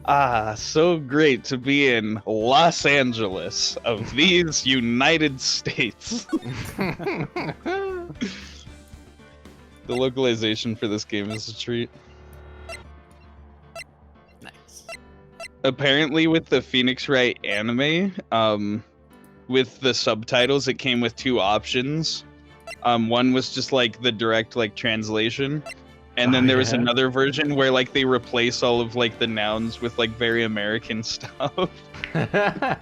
Ah, so great to be in Los Angeles of these United States. The localization for this game is a treat. Nice. Apparently with the Phoenix Wright anime, with the subtitles, it came with two options. One was just like the direct like translation, and then there was another version where like they replace all of like the nouns with like very American stuff. That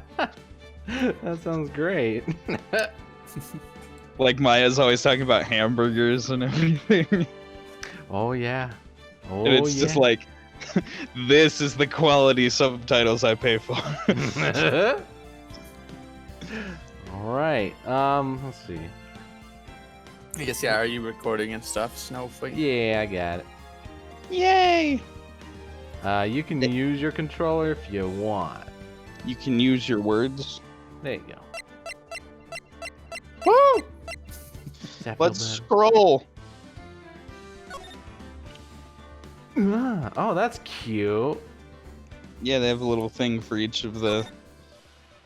sounds great. Like Maya's always talking about hamburgers and everything. Oh yeah. Oh And it's just like, this is the quality subtitles I pay for. All right. Let's see. I guess, yeah, are you recording and stuff, Snowflake? Yeah, I got it. Yay! You can use your controller if you want. You can use your words. There you go. Woo! Does that feel Let's better? scroll. Oh, that's cute. Yeah, they have a little thing for each of the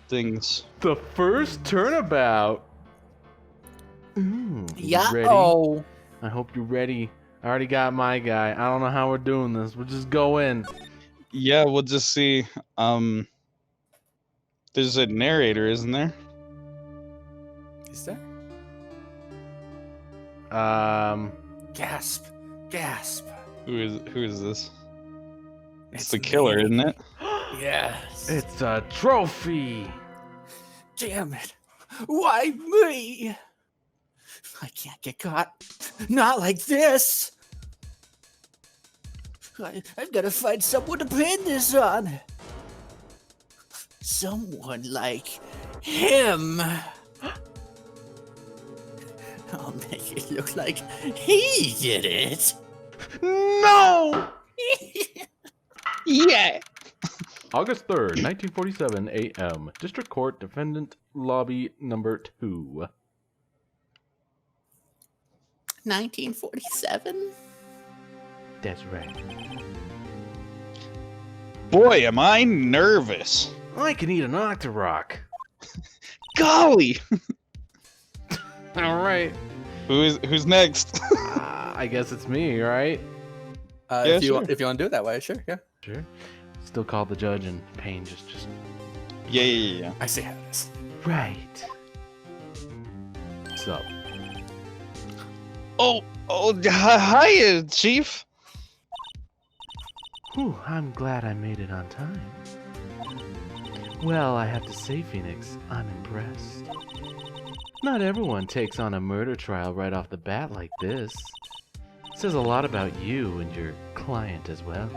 things. The first turnabout. You Yeah. ready? Oh. I hope you're ready. I already got my guy. I don't know how we're doing this. We'll just go in. Yeah, we'll just see. There's a narrator, isn't there? Is there? Um, Gasp. Gasp. Who is this? It's the me. killer, isn't it? Yes. it's a trophy. Damn it. Why me? I can't get caught. Not like this. I've got to find someone to pin this on. Someone like him. I'll make it look like he did it. No! Yeah. August 3rd, 1947 a.m. District Court Defendant Lobby Number 2. 1947? That's right. Boy, am I nervous. I can eat an Octorok. Golly. All right. Who's next? I guess it's me, right? Yeah, if you sure. if you want to do it that way, sure, yeah. Sure. Still call the judge and Payne just Yeah. I see how it is. right. So, Oh, hiya, Chief. whew, I'm glad I made it on time. Well, I have to say, Phoenix, I'm impressed. Not everyone takes on a murder trial right off the bat like this. Says a lot about you and your client as well.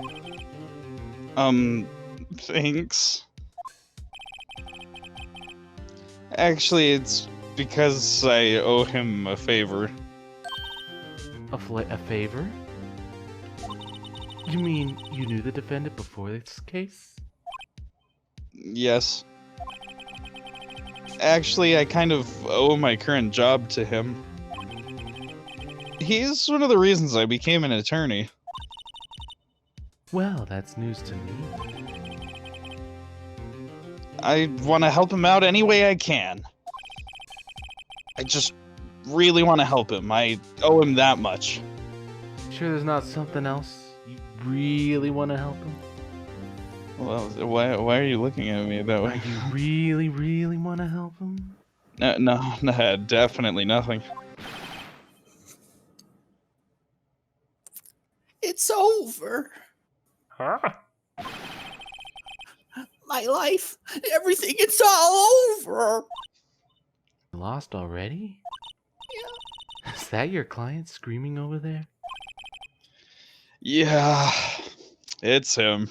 Thanks. Actually, it's because I owe him a favor. A favor? You mean you knew the defendant before this case? Yes. Actually, I kind of owe my current job to him. He's one of the reasons I became an attorney. Well, that's news to me. I want to help him out any way I can. I just really want to help him. I owe him that much. Sure there's not something else you really want to help him? Well, why are you looking at me that way? You really, really want to help him? No, definitely nothing. It's over. Huh? My life, everything, it's all over. Lost already? Yeah. Is that your client screaming over there? Yeah, it's him.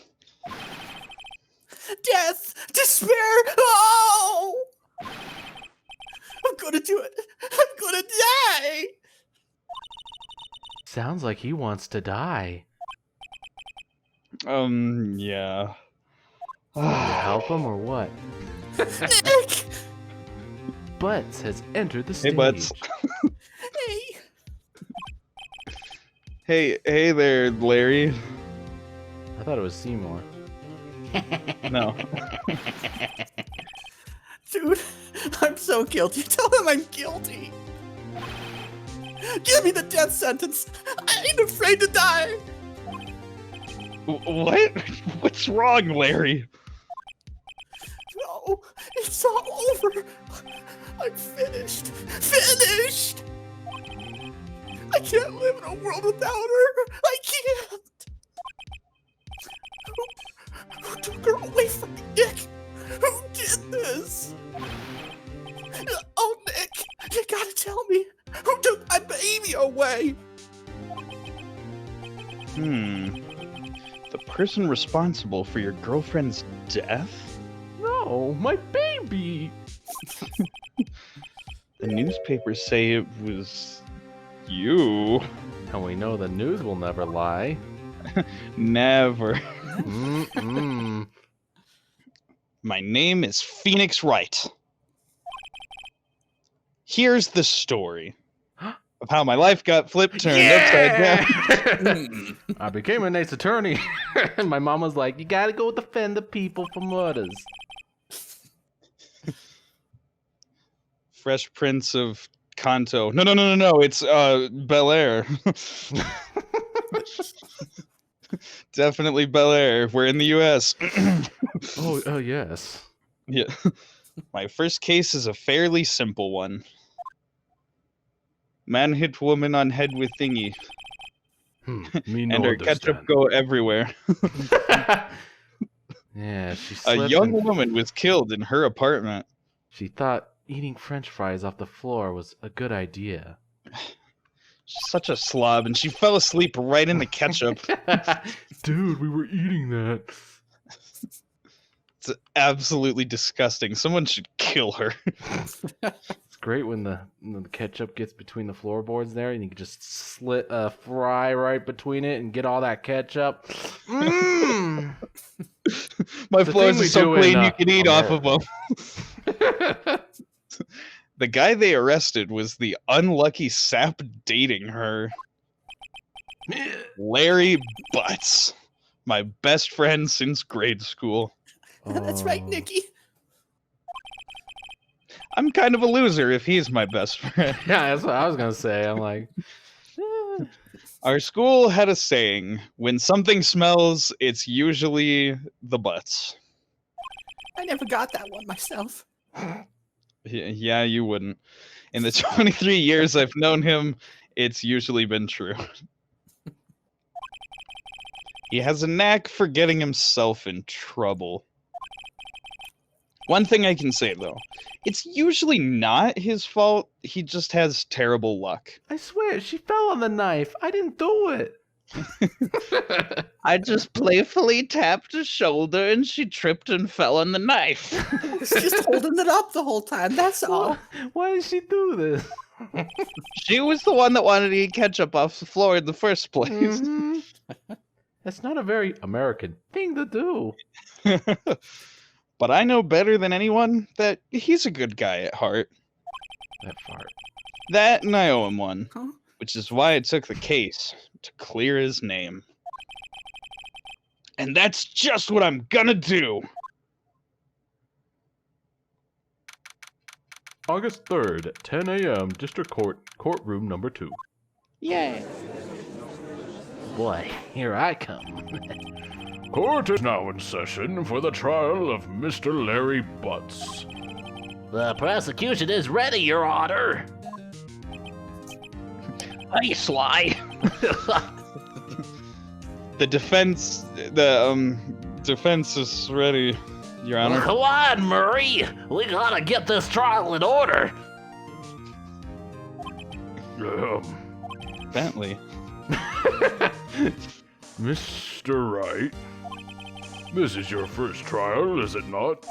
Death, despair, oh! I'm gonna do it. I'm gonna die. Sounds like he wants to die. Yeah. To help him or what? Nick! Butts has entered the stage. Hey, Butts. Hey. Hey there, Larry. I thought it was Seymour. No. Dude, I'm so guilty. Tell him I'm guilty. Give me the death sentence. I ain't afraid to die. What? What's wrong, Larry? No, it's all over. I'm finished. Finished. I can't live in a world without her. I can't. Who took her away from me, Nick? Who did this? Oh, Nick, you gotta tell me. Who took my baby away? The person responsible for your girlfriend's death? No, my baby! The newspapers say it was you. And we know the news will never lie. Never. Mm-mm. My name is Phoenix Wright. Here's the story of how my life got flipped, turned upside down. I became a nice attorney. And my mom was like, you gotta go defend the people from murders. Fresh Prince of Kanto. No. It's Bel Air. Definitely Bel Air. We're in the U.S. Oh, yes. Yeah. My first case is a fairly simple one. Man hit woman on head with thingy. Me no And her understand. ketchup go everywhere. Yeah, she A slipped young and woman was killed in her apartment. she thought eating french fries off the floor was a good idea. She's such a slob, and she fell asleep right in the ketchup. Dude, we were eating that. It's absolutely disgusting. Someone should kill her. It's great when the ketchup gets between the floorboards there, and you can just slit a fry right between it and get all that ketchup. Mmm. My The floors thing are we so do in, clean you can eat off of them. The guy they arrested was the unlucky sap dating her. Larry Butts. My best friend since grade school. That's right, Oh. Nikki. I'm kind of a loser if he's my best friend. Yeah, that's what I was gonna say. I'm like, eh. Our school had a saying, when something smells, it's usually the butts. I never got that one myself. Yeah, you wouldn't. In the 23 years I've known him, it's usually been true. He has a knack for getting himself in trouble. One thing I can say, though, it's usually not his fault. He just has terrible luck. I swear she fell on the knife. I didn't do it. I just playfully tapped her shoulder and she tripped and fell on the knife. She's just holding it up the whole time. That's all. Why did she do this? She was the one that wanted to eat ketchup off the floor in the first place. Mhm. That's not a very American thing to do. But I know better than anyone that he's a good guy at heart. That fart. That and I owe him one. Huh? Which is why I took the case, to clear his name. And that's just what I'm gonna do! August 3rd at 10 a.m. District Court, courtroom number 2. Yay! Boy, here I come. Court is now in session for the trial of Mr. Larry Butts. The prosecution is ready, Your Honor. Hey, Sly! The defense is ready, Your Honor. Come on, Murray. We gotta get this trial in order. Bentley. Mr. Wright, this is your first trial, is it not?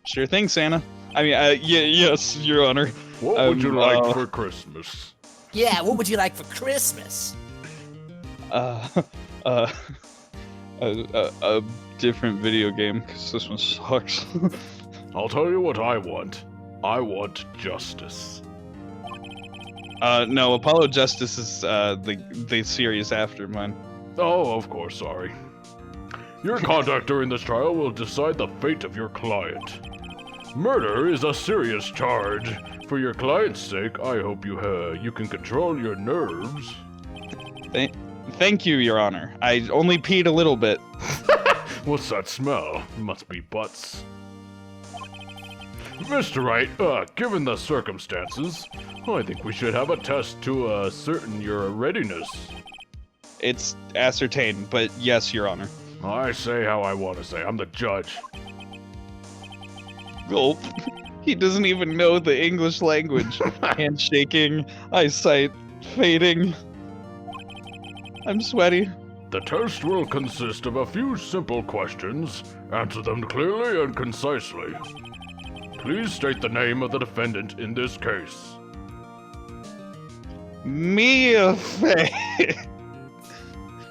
Sure thing, Santa. I mean, yes, Your Honor. What would you like for Christmas? Yeah, what would you like for Christmas? A different video game, because this one sucks. I'll tell you what I want. I want justice. No, Apollo Justice is the series after mine. Oh, of course, sorry. Your conduct during this trial will decide the fate of your client. Murder is a serious charge. For your client's sake, I hope you can control your nerves. Thank you, Your Honor. I only peed a little bit. What's that smell? It must be butts. Mr. Wright, given the circumstances, I think we should have a test to ascertain your readiness. It's ascertained, but yes, Your Honor. I say how I want to say. I'm the judge. Gulp. He doesn't even know the English language. Handshaking, eyesight fading. I'm sweaty. The test will consist of a few simple questions. Answer them clearly and concisely. Please state the name of the defendant in this case. Mia Fey.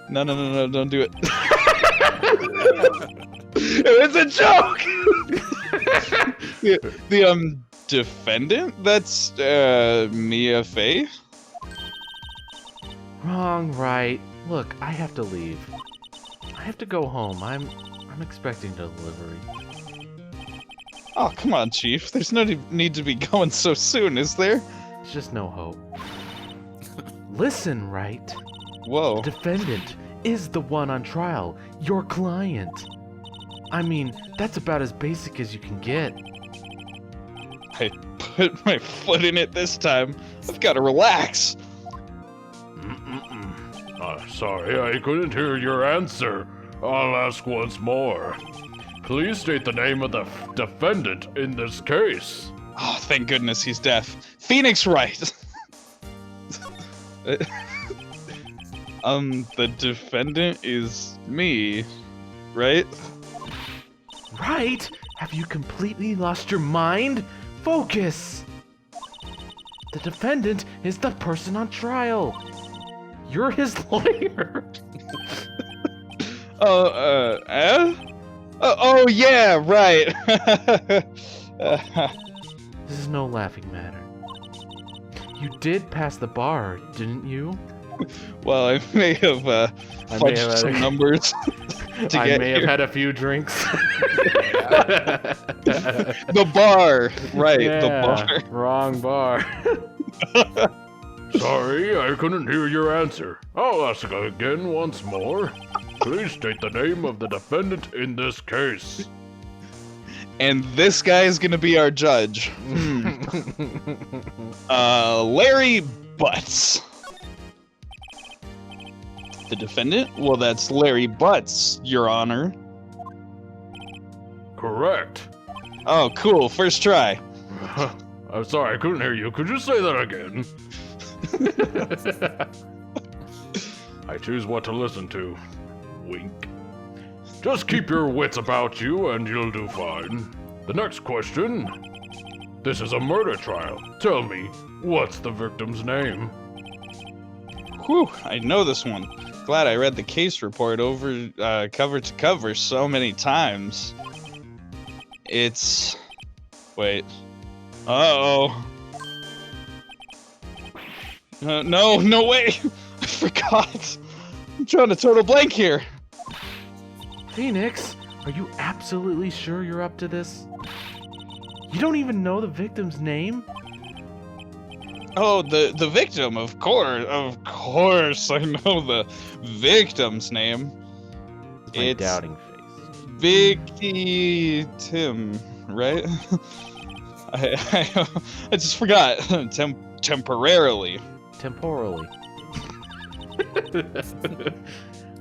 No, don't do it. It was a joke! the defendant? That's, Mia Fey? Wrong, Wright. Look, I have to leave. I have to go home. I'm expecting delivery. Oh, come on, Chief. There's no need to be going so soon, is there? There's just no hope. Listen, Wright. Whoa. The defendant is the one on trial. Your client. I mean, that's about as basic as you can get. I put my foot in it this time. I've got to relax. Sorry, I couldn't hear your answer. I'll ask once more. Please state the name of the defendant in this case. Oh, thank goodness he's deaf. Phoenix Wright. The defendant is me, right? Right? Have you completely lost your mind? Focus! The defendant is the person on trial. You're his lawyer. Oh, yeah, right. This is no laughing matter. You did pass the bar, didn't you? Well, I may have fudged some numbers to I get may here. have had a few drinks. The bar, right? Yeah, The bar. wrong bar. Sorry, I couldn't hear your answer. I'll ask again once more. Please state the name of the defendant in this case. And this guy is gonna be our judge. Larry Butts. The defendant? Well, that's Larry Butts, Your Honor. Correct. Oh, cool. First try. I'm sorry, I couldn't hear you. Could you say that again? I choose what to listen to. Wink. Just keep your wits about you and you'll do fine. The next question. This is a murder trial. Tell me, what's the victim's name? Whew, I know this one. Glad I read the case report over cover to cover so many times. It's... Wait. Uh-oh. No way! I forgot! I'm drawing a total blank here! Phoenix, are you absolutely sure you're up to this? You don't even know the victim's name? Oh, the victim, of course I know the victim's name. My It's doubting face. Vicky Tim, right? I just forgot. Temporarily. Temporally.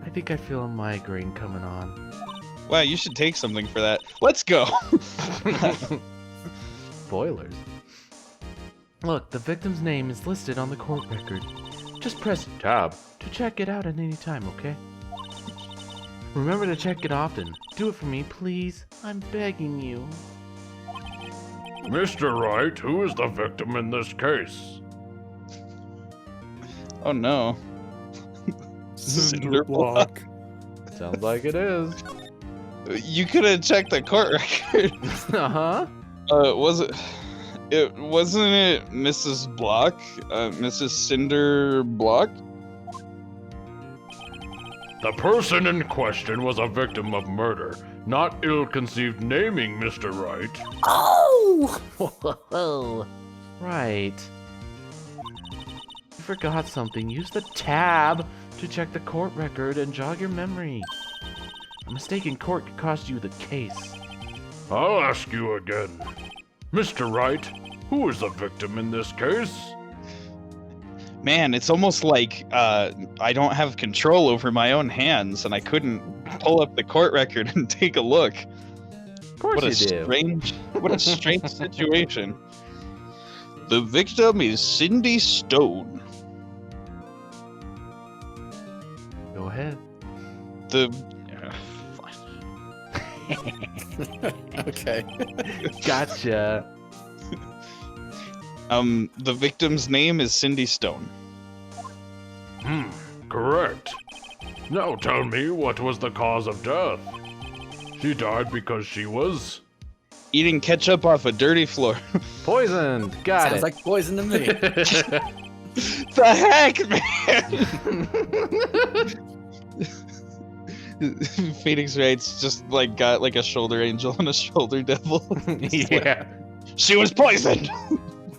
I think I feel a migraine coming on. Wow, you should take something for that. Let's go. Spoilers. Look, the victim's name is listed on the court record. Just press tab to check it out at any time, okay? Remember to check it often. Do it for me, please. I'm begging you. Mr. Wright, who is the victim in this case? Oh no. Cinder block. Sounds like it is. You could have checked the court record. Uh-huh. Wasn't it Mrs. Block? Mrs. Cinder Block? The person in question was a victim of murder, not ill-conceived naming, Mr. Wright. Oh! Whoa. Right. You forgot something. Use the tab to check the court record and jog your memory. A mistake in court could cost you the case. I'll ask you again. Mr. Wright, who is the victim in this case? Man, it's almost like I don't have control over my own hands, and I couldn't pull up the court record and take a look. Of course What a strange situation. The victim is Cindy Stone. Go ahead. The Okay. Gotcha. the victim's name is Cindy Stone. Correct. Now tell me, what was the cause of death? She died because she was... Eating ketchup off a dirty floor. Poisoned. Got Sounds it. like poison to me. The heck, man! Phoenix Wright's just like got like a shoulder angel and a shoulder devil. Yeah. She was poisoned.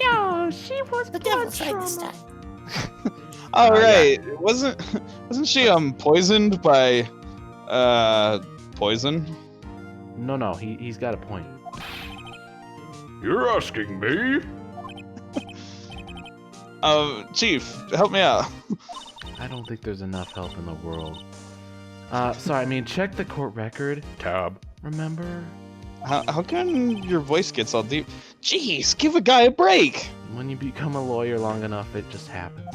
No, she was The blood devil tried this trauma. time. All yeah. right, wasn't she poisoned by poison? No, he's got a point. You're asking me? Chief, help me out. I don't think there's enough help in the world. Sorry, I mean, check the court record. Tab. Remember? How come your voice gets all deep? Jeez, give a guy a break. When you become a lawyer long enough, it just happens.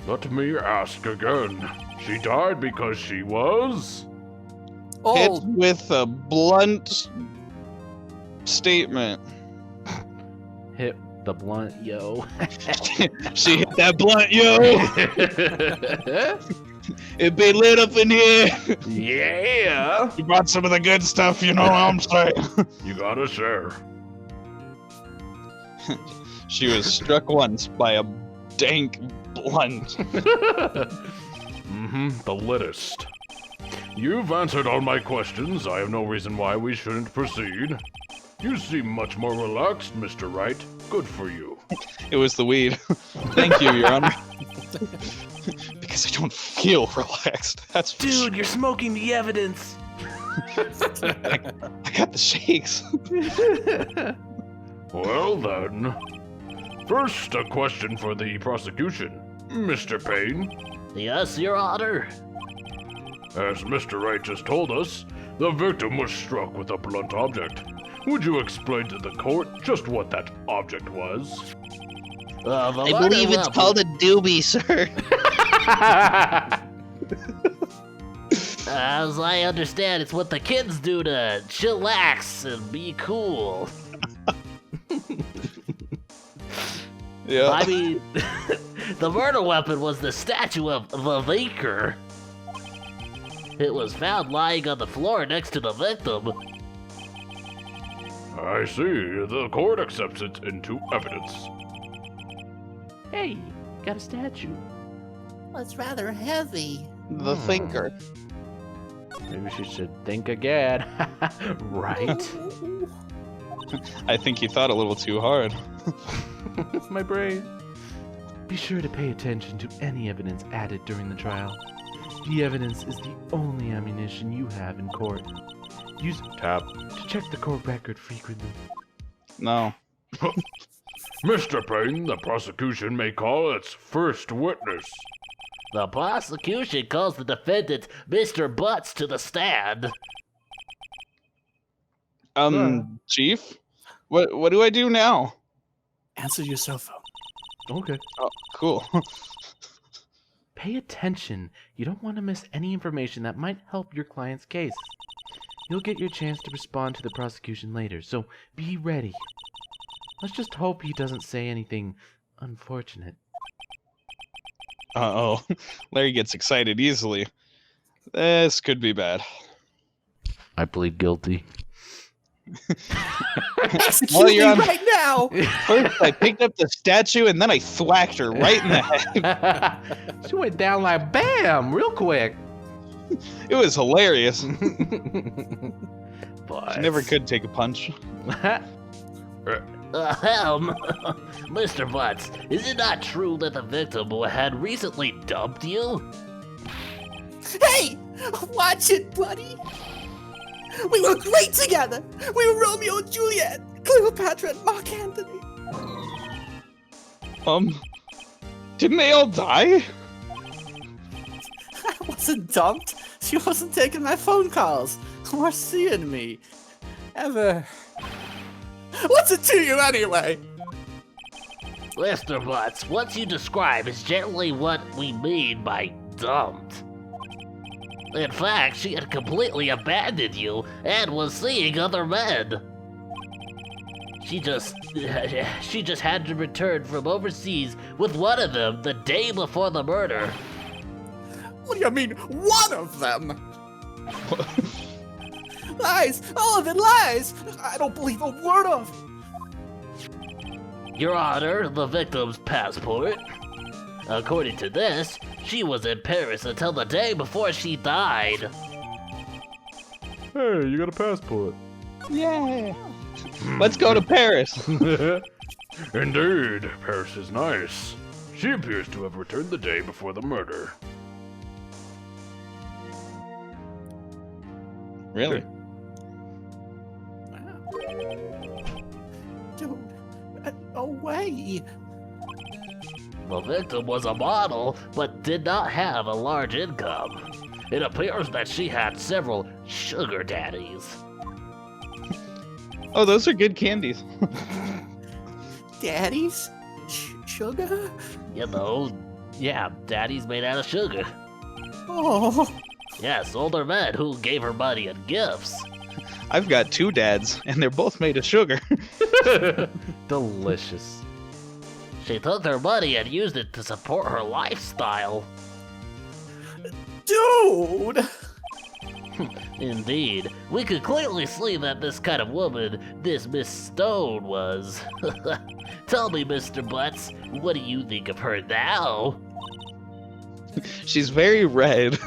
Let me ask again. She died because she was... Hit Oh, with a blunt statement. Hit the blunt, yo. She hit that blunt, yo. It be lit up in here. Yeah. You brought some of the good stuff, you know what I'm saying. You gotta share. She was struck once by a dank blunt. The littest. You've answered all my questions. I have no reason why we shouldn't proceed. You seem much more relaxed, Mr. Wright. Good for you. It was the weed. Thank you, Your Honor. Because I don't feel relaxed. That's for sure. Dude, you're smoking the evidence. I got the shakes. Well then. First, a question for the prosecution. Mr. Payne, Yes, Your Honor. as Mr. Wright just told us, the victim was struck with a blunt object. Would you explain to the court just what that object was? I I believe it's called a doobie, sir. As I understand, it's what the kids do to chillax and be cool. Yeah. I mean, the murder weapon was the statue of the Vaker. It was found lying on the floor next to the victim. I see. The court accepts it into evidence. Hey, got a statue. Well, it's rather heavy. The thinker. Maybe she should think again. Right? I think he thought a little too hard. It's my brain. Be sure to pay attention to any evidence added during the trial. The evidence is the only ammunition you have in court. Use Tab. to check the court record frequently. No. Mr. Payne, the prosecution may call its first witness. The prosecution calls the defendant Mr. Butts to the stand. Chief? What do I do now? answer your cell phone. Okay. Oh, cool. Pay attention. You don't want to miss any information that might help your client's case. You'll get your chance to respond to the prosecution later, so be ready. Let's just hope he doesn't say anything unfortunate. Uh-oh. Larry gets excited easily. This could be bad. I plead guilty. Execute Well, me you're on- right now! First, I picked up the statue and then I thwacked her right in the head. She went down like bam, real quick. It was hilarious. But She never could take a punch. Mr. Butts, is it not true that the victim had recently dumped you? Hey! Watch it, buddy! We were great together! We were Romeo and Juliet, Cleopatra and Mark Antony! Didn't they all die? I wasn't dumped. She wasn't taking my phone calls or seeing me. Ever. What's it to you anyway? Mr. Butts, what you describe is generally what we mean by dumped. In fact, she had completely abandoned you and was seeing other men. She just had to return from overseas with one of them the day before the murder. What do you mean, one of them? Lies! All of it lies! I don't believe a word of it. Your Honor, the victim's passport. According to this, she was in Paris until the day before she died. Hey, you got a passport. Yeah. Let's go to Paris. Indeed, Paris is nice. She appears to have returned the day before the murder. Really? Dude, no way. The victim was a model, but did not have a large income. It appears that she had several sugar daddies. Oh, those are good candies. Daddies? Sugar? You know, yeah, daddies made out of sugar. Oh, Yes, older men who gave her money and gifts. I've got 2 dads, and they're both made of sugar. Delicious. She took their money and used it to support her lifestyle. dude! Indeed, we could clearly see that this kind of woman this Miss Stone was. Tell me, Mr. Butts, what do you think of her now? She's very red.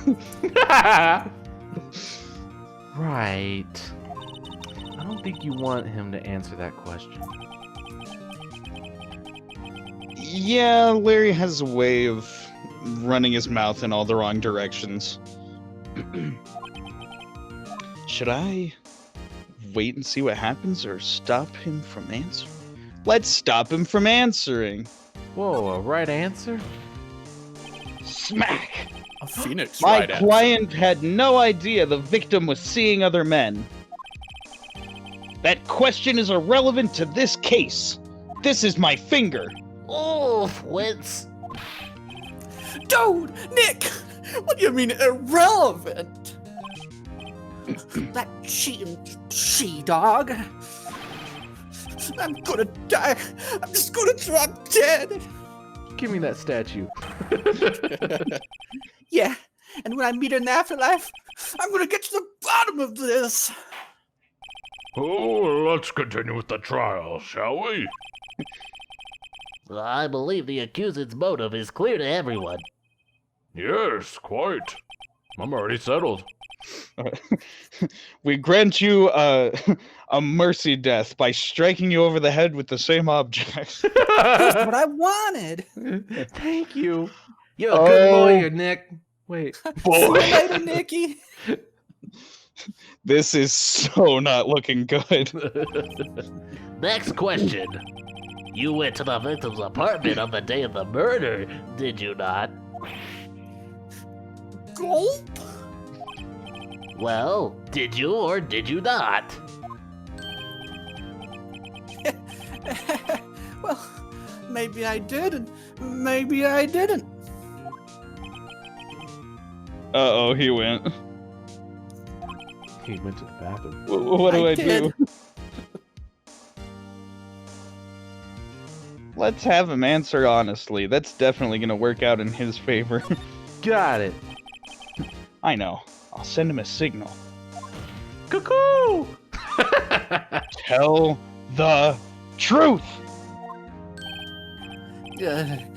Right. I don't think you want him to answer that question. Yeah, Larry has a way of running his mouth in all the wrong directions. Should I wait and see what happens or stop him from answering? Let's stop him from answering. Whoa, a right answer? Smack! A phoenix My right client had no idea the victim was seeing other men. That question is irrelevant to this case. This is my finger. Oof, Wits. Dude, Nick! What do you mean irrelevant? That cheating she-dog. I'm gonna die. I'm just gonna drop dead. Give me that statue. Yeah, and when I meet her in the afterlife, I'm gonna get to the bottom of this. Oh, let's continue with the trial, shall we? I believe the accused's motive is clear to everyone. Yes, quite. I'm already settled. We grant you a mercy death by striking you over the head with the same object. That's what I wanted. Thank you. You're a good lawyer, Nick. Wait. See you later, Nicky. This is so not looking good. Next question. You went to the victim's apartment on the day of the murder, did you not? Gulp. Well, did you or did you not? Well, maybe I did, and maybe I didn't. Uh-oh, he went. He went to the bathroom. What do I did. do? Let's have him answer honestly. That's definitely gonna work out in his favor. Got it. I know. I'll send him a signal. Cuckoo! Tell the truth. I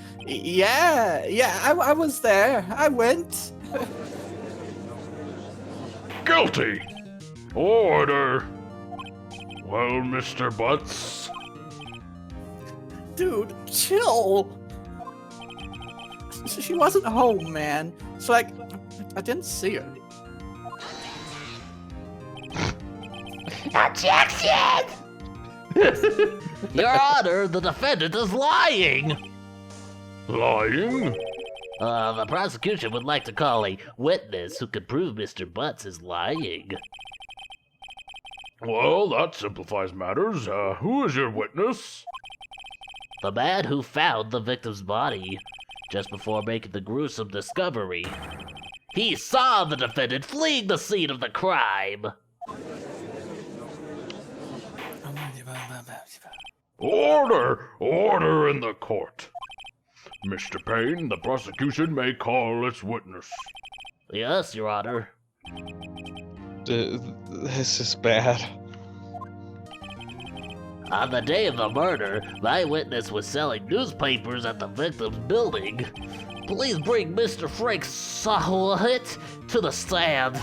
was there. I went. Guilty! Order! Well, Mr. Butts, Dude, chill. She wasn't home, man. So, like, I didn't see her. Objection! Your Honor, the defendant is lying. lying? The prosecution would like to call a witness who could prove Mr. Butts is lying. Well, that simplifies matters. Who is your witness? The man who found the victim's body just before making the gruesome discovery. He saw the defendant fleeing the scene of the crime. Order! Order in the court. Mr. Payne, the prosecution may call its witness. Yes, Your Honor. This is bad. On the day of the murder, my witness was selling newspapers at the victim's building. Please bring Mr. Frank Sahwit to the stand.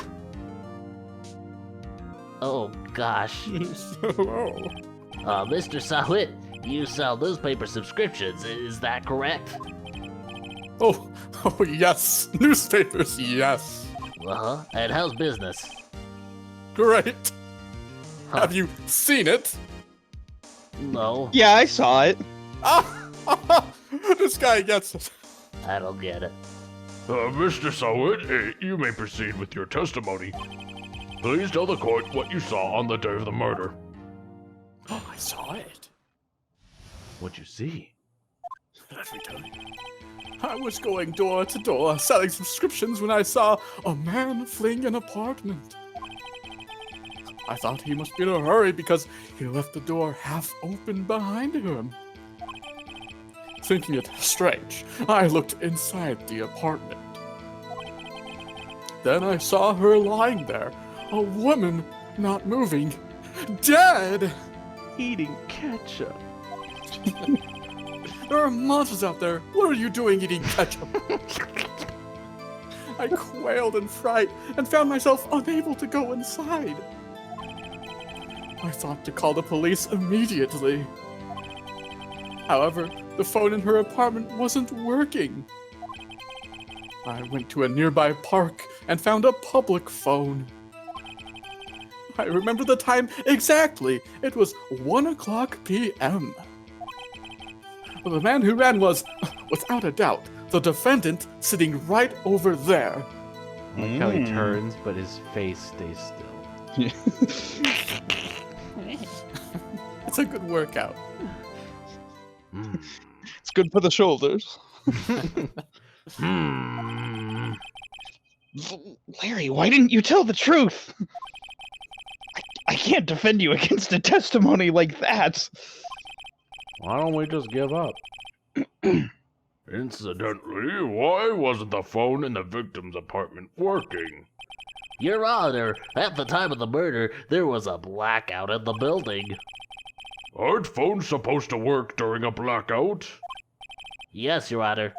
Oh, gosh. Mr. Sahwit, you sell newspaper subscriptions, is that correct? Oh, yes. Newspapers, yes. Uh-huh. And how's business? Great. Huh. Have you seen it? No, Yeah, I saw it. This guy gets it. I don't get it. Mr. Sawit, you may proceed with your testimony. Please tell the court what you saw on the day of the murder. Oh, I saw it. What'd you see? Let me tell you. I was going door to door selling subscriptions when I saw a man fleeing an apartment. I thought he must be in a hurry because he left the door half open behind him. Thinking it strange, I looked inside the apartment. Then I saw her lying there, a woman not moving, dead! Eating ketchup. There are monsters out there. What are you doing eating ketchup? I quailed in fright and found myself unable to go inside. I thought to call the police immediately. However, the phone in her apartment wasn't working. I went to a nearby park and found a public phone. I remember the time exactly. It was 1:00 p.m. The man who ran was, without a doubt, the defendant sitting right over there. I like how he turns, but his face stays still. It's a good workout. It's good for the shoulders. Larry, why didn't you tell the truth? I can't defend you against a testimony like that. Why don't we just give up? Incidentally, why wasn't the phone in the victim's apartment working? Your Honor, at the time of the murder, there was a blackout in the building. Aren't phones supposed to work during a blackout? Yes, Your Honor.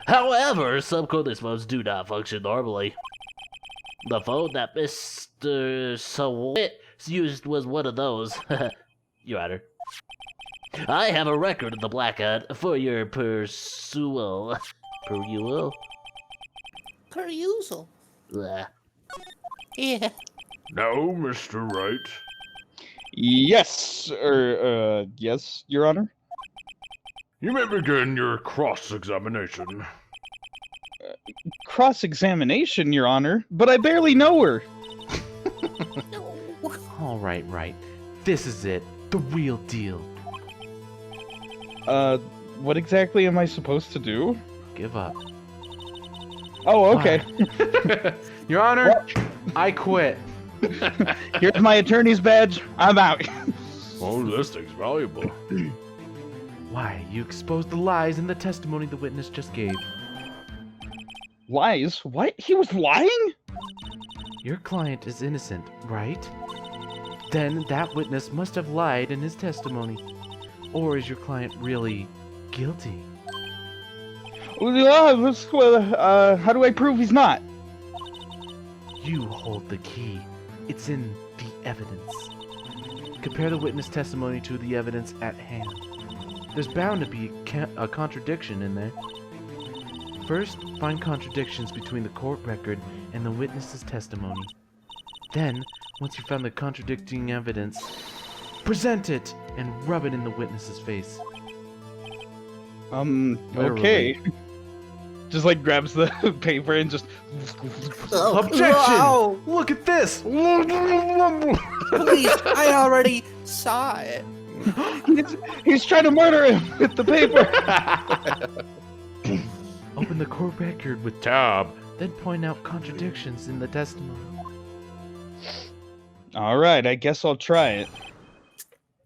However, some cordless phones do not function normally. The phone that Mr. Sawit used was one of those. Your Honor. I have a record of the blackout for your perusal. Perusal? Perusal. Blah. Yeah. No, Mr. Wright. Yes, yes, Your Honor. You may begin your cross-examination. Cross-examination, Your Honor, but I barely know her. All right, right. This is it. The real deal. What exactly am I supposed to do? Give up. Oh, okay. Your Honor, I quit. Here's my attorney's badge. I'm out. Oh, this thing's valuable. Why, you exposed the lies in the testimony the witness just gave. Lies? What? He was lying? Your client is innocent, right? Then that witness must have lied in his testimony. Or is your client really guilty? How do I prove he's not? You hold the key. It's in the evidence. Compare the witness testimony to the evidence at hand. There's bound to be a contradiction in there. First, find contradictions between the court record and the witness's testimony. Then, once you found the contradicting evidence, present it and rub it in the witness's face. Okay. Just like grabs the paper and just. Objection! Wow. Look at this! Please, I already saw it. He's trying to murder him with the paper. Open the court record with tab, then point out contradictions in the testimony. All right, I guess I'll try it.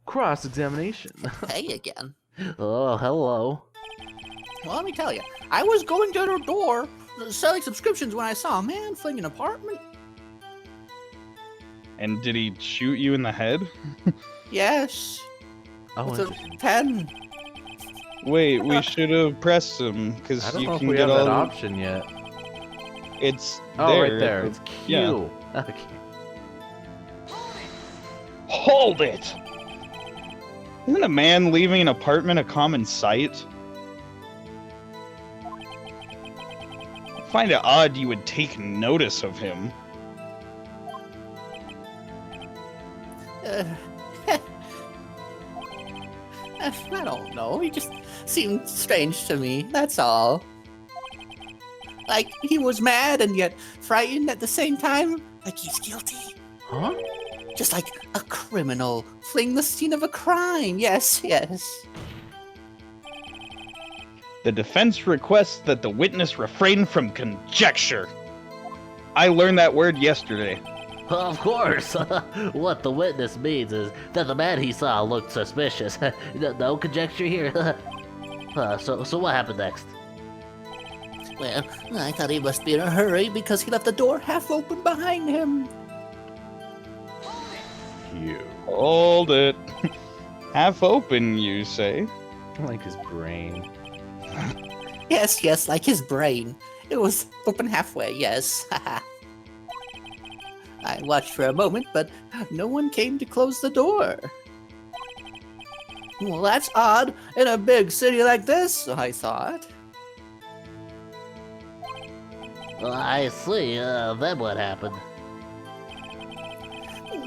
Cross-examination. Hey again. Oh, hello. Well, let me tell you, I was going to the door selling subscriptions when I saw a man fling an apartment. And did he shoot you in the head? Yes, Oh, with a interesting. pen. Wait, we should have pressed him I because don't you know if can we get have all. that option yet. It's Oh, there. right there. It's Q. Yeah. Okay. Hold it! Isn't a man leaving an apartment a common sight? I find it odd you would take notice of him. I don't know. He just seemed strange to me. That's all. Like he was mad and yet frightened at the same time. Like he's guilty. Huh? Just like a criminal fleeing the scene of a crime. Yes, yes. The defense requests that the witness refrain from conjecture. I learned that word yesterday. Of course. What the witness means is that the man he saw looked suspicious. No conjecture here. So what happened next? Well, I thought he must be in a hurry because he left the door half open behind him. Q. Hold it. Half open, you say? I like his brain. Yes, yes, like his brain. It was open halfway, yes. I watched for a moment, but no one came to close the door. Well, that's odd in a big city like this, I thought. I see. Then what happened?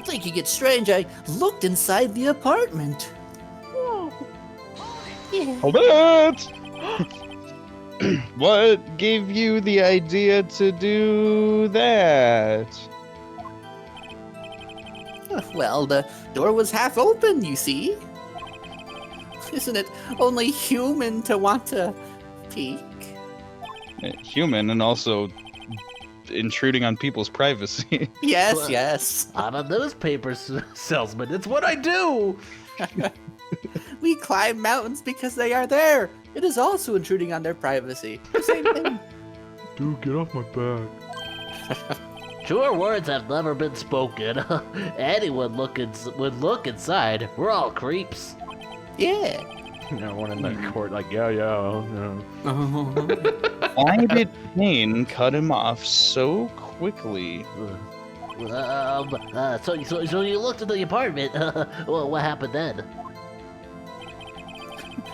Thinking it strange, I looked inside the apartment. Whoa. Yeah. Hold it! What gave you the idea to do that? Well, the door was half open, you see. Isn't it only human to want to peek? Human and also intruding on people's privacy. Yes, Well- yes. I'm a newspaper salesman. It's what I do. We climb mountains because they are there. It is also intruding on their privacy. The same thing. Dude, get off my back. Truer words have never been spoken. Anyone would look inside. We're all creeps. Yeah. No one in the court like, yeah, no. Why did Kane cut him off so quickly? So you looked at the apartment. Well, what happened then?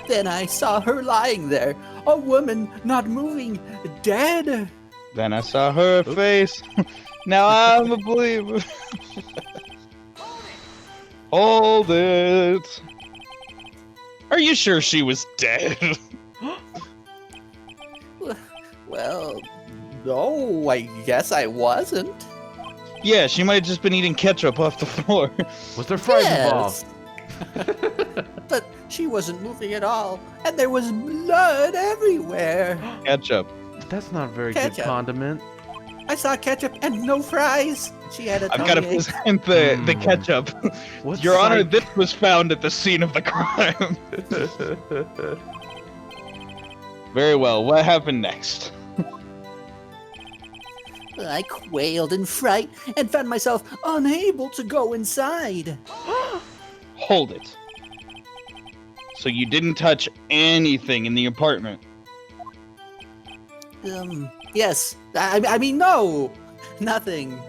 Then I saw her lying there, a woman not moving, dead. Then I saw her face. Now I'm a believer. Hold it. Are you sure she was dead? Well, no, I guess I wasn't. Yeah, she might have just been eating ketchup off the floor. Was there fries Yes. involved? But she wasn't moving at all, and there was blood everywhere. Ketchup. That's not a very Ketchup. good condiment. I saw ketchup and no fries. She had a I've got to tummy ache. present the ketchup. What Your Honor, sight- this was found at the scene of the crime. Very well. What happened next? I quailed in fright and found myself unable to go inside. Hold it. So you didn't touch anything in the apartment? Yes. I mean, no. Nothing.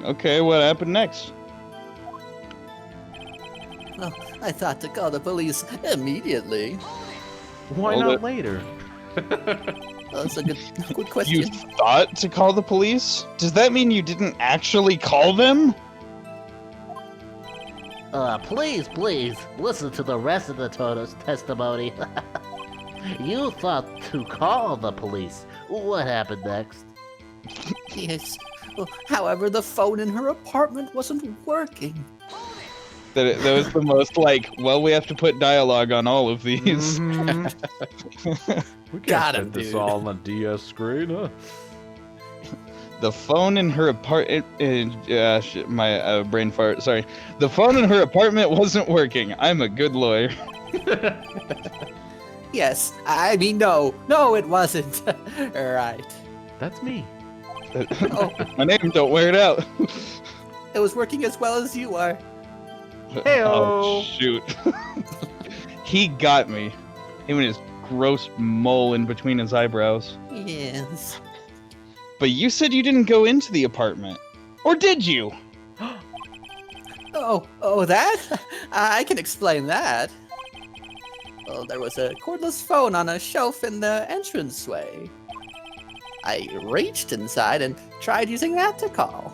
Okay, what happened next? Well, I thought to call the police immediately. Why Hold not it. later? Well, that's a good You question. thought to call the police? Does that mean you didn't actually call them? Please, listen to the rest of the Toto's testimony. You thought to call the police. What happened next? Yes. Well, however, the phone in her apartment wasn't working. That was the most like, well, we have to put dialogue on all of these. Mhm. We can't Got him, fit this dude. all on a DS screen, huh? The phone in her apartment. Shit, my brain fart. Sorry. The phone in her apartment wasn't working. I'm a good lawyer. Yes. I mean, no, it wasn't. Right. That's me. Oh, My name, don't wear it out. it was working as well as you are. Oh, shoot. He got me. Him and his gross mole in between his eyebrows. Yes. But you said you didn't go into the apartment. Or did you? Oh, that? I can explain that. Well, there was a cordless phone on a shelf in the entranceway. I reached inside and tried using that to call.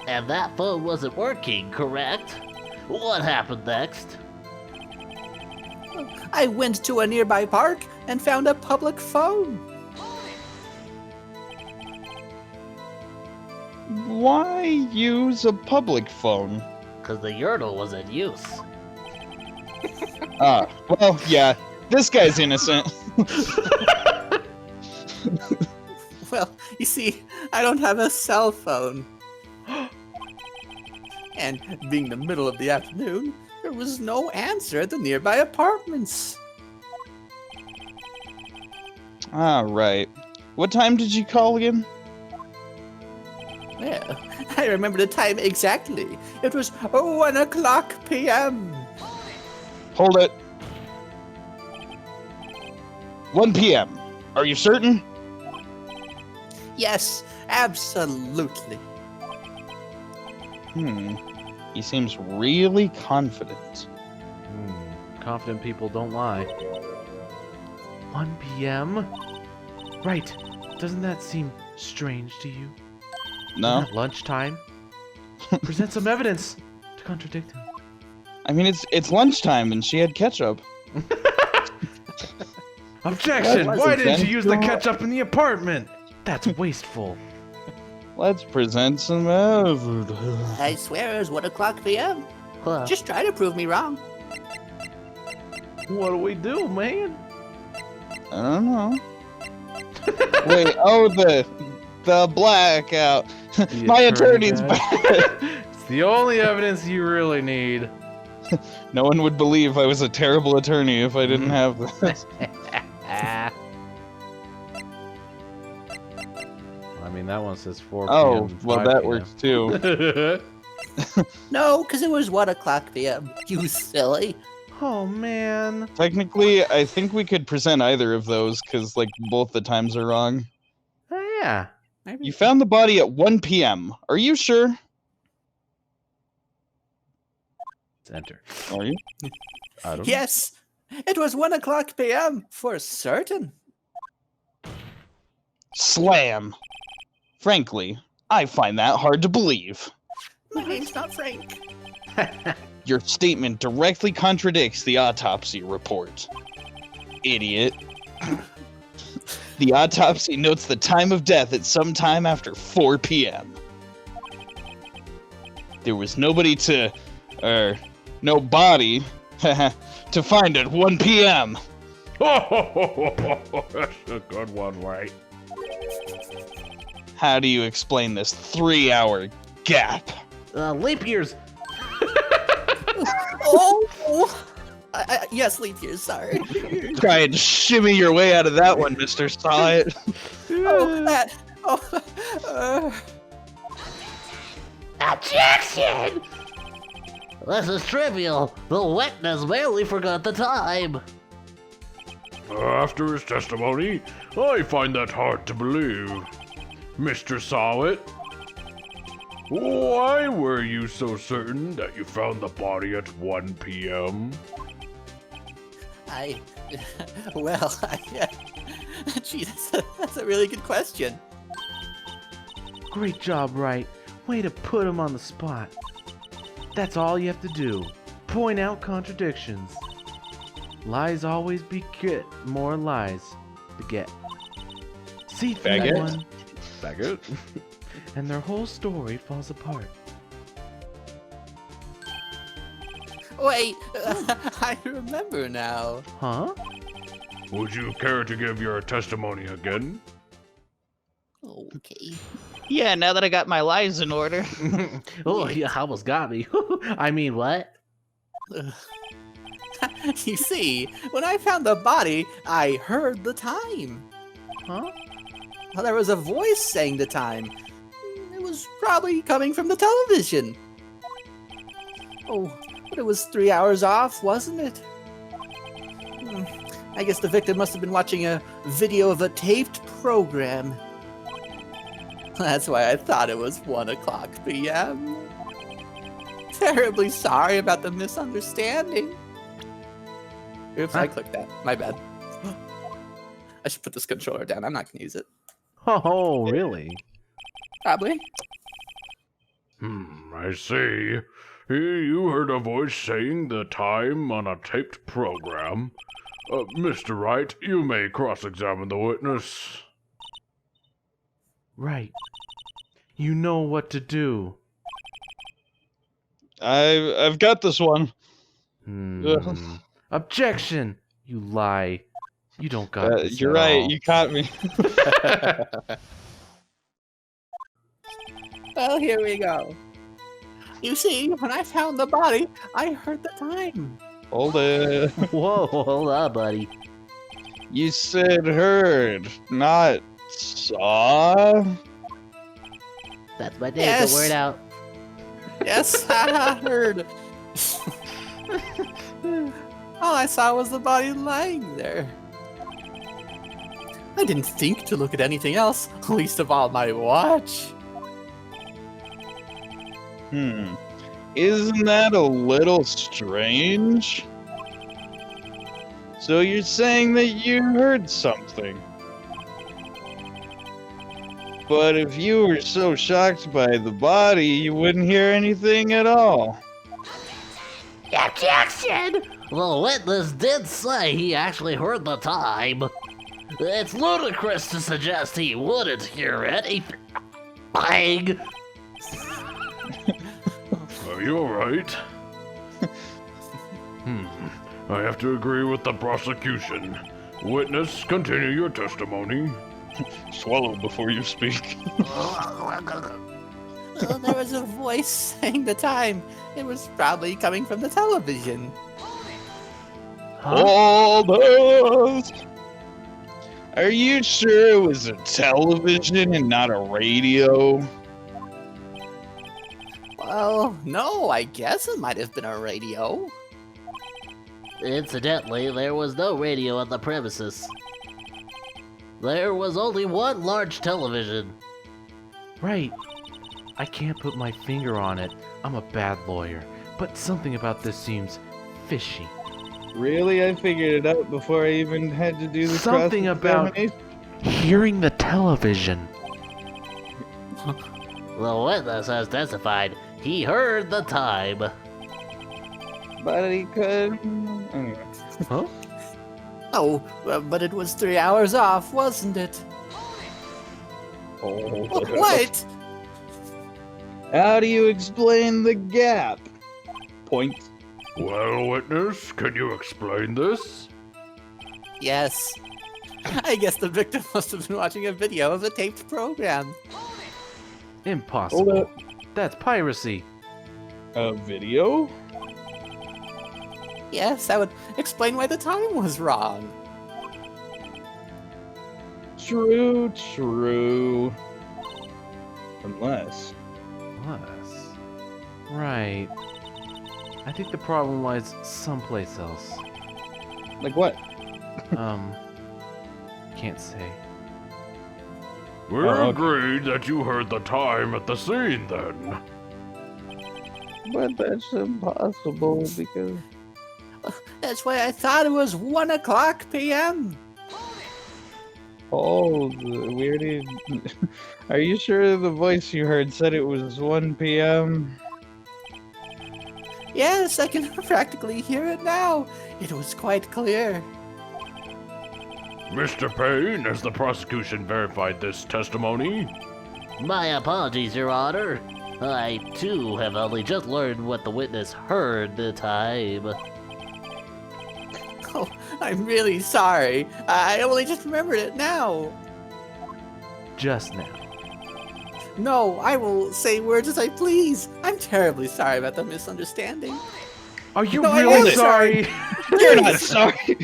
And that phone wasn't working, correct? What happened next? I went to a nearby park and found a public phone. Why use a public phone? Because the urinal was in use. Well, yeah. This guy's innocent. Well, you see, I don't have a cell phone. And being the middle of the afternoon, there was no answer at the nearby apartments. Right. What time did you call again? Yeah, I remember the time exactly. It was 1 o'clock p.m. Hold it. 1 p.m. Are you certain? Yes, absolutely. He seems really confident. Confident people don't lie. 1 p.m.? Right. Doesn't that seem strange to you? No? Isn't it lunchtime? Present some evidence to contradict him. I mean, it's lunchtime and she had ketchup. Objection! What? Why didn't you use the ketchup in the apartment? That's wasteful. Let's present some evidence. I swear it was 1 o'clock p.m. Huh. Just try to prove me wrong. What do we do, man? I don't know. Wait, the blackout. The My attorney attorney's guy. back. It's the only evidence you really need. No one would believe I was a terrible attorney if I didn't have this. I mean, that one says 4 p.m. Oh, and well, 5 that p.m. works too. No, because it was 1 o'clock p.m. You silly. Oh, man. Technically, I think we could present either of those because, like, both the times are wrong. Oh, yeah. You found the body at 1 p.m. Are you sure? Let's enter. Are you? I don't Yes, it was 1 o'clock p.m. for certain. Slam. Frankly, I find that hard to believe. My name's not Frank. Your statement directly contradicts the autopsy report. Idiot. The autopsy notes the time of death at some time after 4 p.m. There was nobody no body to find at 1 p.m. That's a good one, Wright. How do you explain this 3-hour gap? Leap years. Oh! Yes, leave here, sorry. Try and shimmy your way out of that one, Mr. Saw It. Oh, that. Objection! This is trivial. The witness merely forgot the time. After his testimony, I find that hard to believe. Mr. Sawit, why were you so certain that you found the body at 1 p.m.? Gee, that's a really good question. Great job, Wright. Way to put him on the spot. That's all you have to do. Point out contradictions. Lies always beget more lies. Beget. See through Faggot? one, Faggot? and their whole story falls apart. Wait, I remember now. Huh? Would you care to give your testimony again? Okay. Yeah, now that I got my lies in order. Oh, you almost got me. I mean, what? You see, when I found the body, I heard the time. Huh? Well, there was a voice saying the time. It was probably coming from the television. Oh, but it was 3 hours off, wasn't it? I guess the victim must have been watching a video of a taped program. That's why I thought it was 1 o'clock p.m. Terribly sorry about the misunderstanding. Oops, I clicked that. My bad. I should put this controller down. I'm not going to use it. Oh, really? Probably. I see. You heard a voice saying the time on a taped program. Mr. Wright, you may cross-examine the witness. Right. You know what to do. I've got this one. Objection! You lie. You don't got this You're at right. all. You caught me. Well, here we go. You see, when I found the body, I heard the time. Hold it. Whoa, hold on, buddy. You said heard, not saw. That's my name. Yes. The word out. Yes, I heard. All I saw was the body lying there. I didn't think to look at anything else, least of all my watch. Isn't that a little strange? So you're saying that you heard something. But if you were so shocked by the body, you wouldn't hear anything at all. Objection! The witness did say he actually heard the time. It's ludicrous to suggest he wouldn't hear anything. Are you alright? I have to agree with the prosecution. Witness, continue your testimony. Swallow before you speak. Well, there was a voice saying the time. It was probably coming from the television. All those. Are you sure it was a television and not a radio? Well, no, I guess it might have been a radio. Incidentally, there was no radio on the premises. There was only one large television. Right. I can't put my finger on it. I'm a bad lawyer. But something about this seems fishy. Really? I figured it out before I even had to do the Something about hearing the television. The witness has testified he heard the time. But he could. Anyway. Huh? Oh, but it was 3 hours off, wasn't it? What? How do you explain the gap? Point. Well, witness, can you explain this? Yes. I guess the victim must have been watching a video of a taped program. Impossible. That's piracy. A video? Yes, that would explain why the time was wrong. True, true. Unless. Plus. Right. I think the problem lies someplace else. Like what? Can't say. We Oh, okay. agreed that you heard the time at the scene then. But that's impossible because. That's why I thought it was 1 o'clock p.m. Oh, where did. Are you sure the voice you heard said it was 1 p.m.? Yes, I can practically hear it now. It was quite clear. Mr. Payne, has the prosecution verified this testimony? My apologies, Your Honor. I, too, have only just learned what the witness heard the time. Oh, I'm really sorry. I only just remembered it now. Just now. No, I will say words as I please. I'm terribly sorry about the misunderstanding. Are you No, I really am sorry? You're not sorry!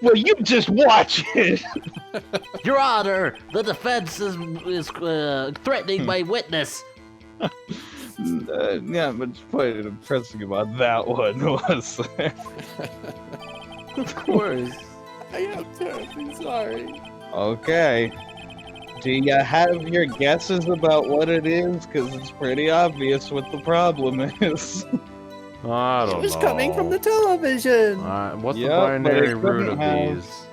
Well, you just watch it! Your Honor, the defense is threatening my witness. Yeah, but it's quite impressive about that one, was there? Of course. I am terribly sorry. Okay. Do you have your guesses about what it is? Because it's pretty obvious what the problem is. I don't know. It was coming from the television. What's Yep, the but binary it root of couldn't have- these?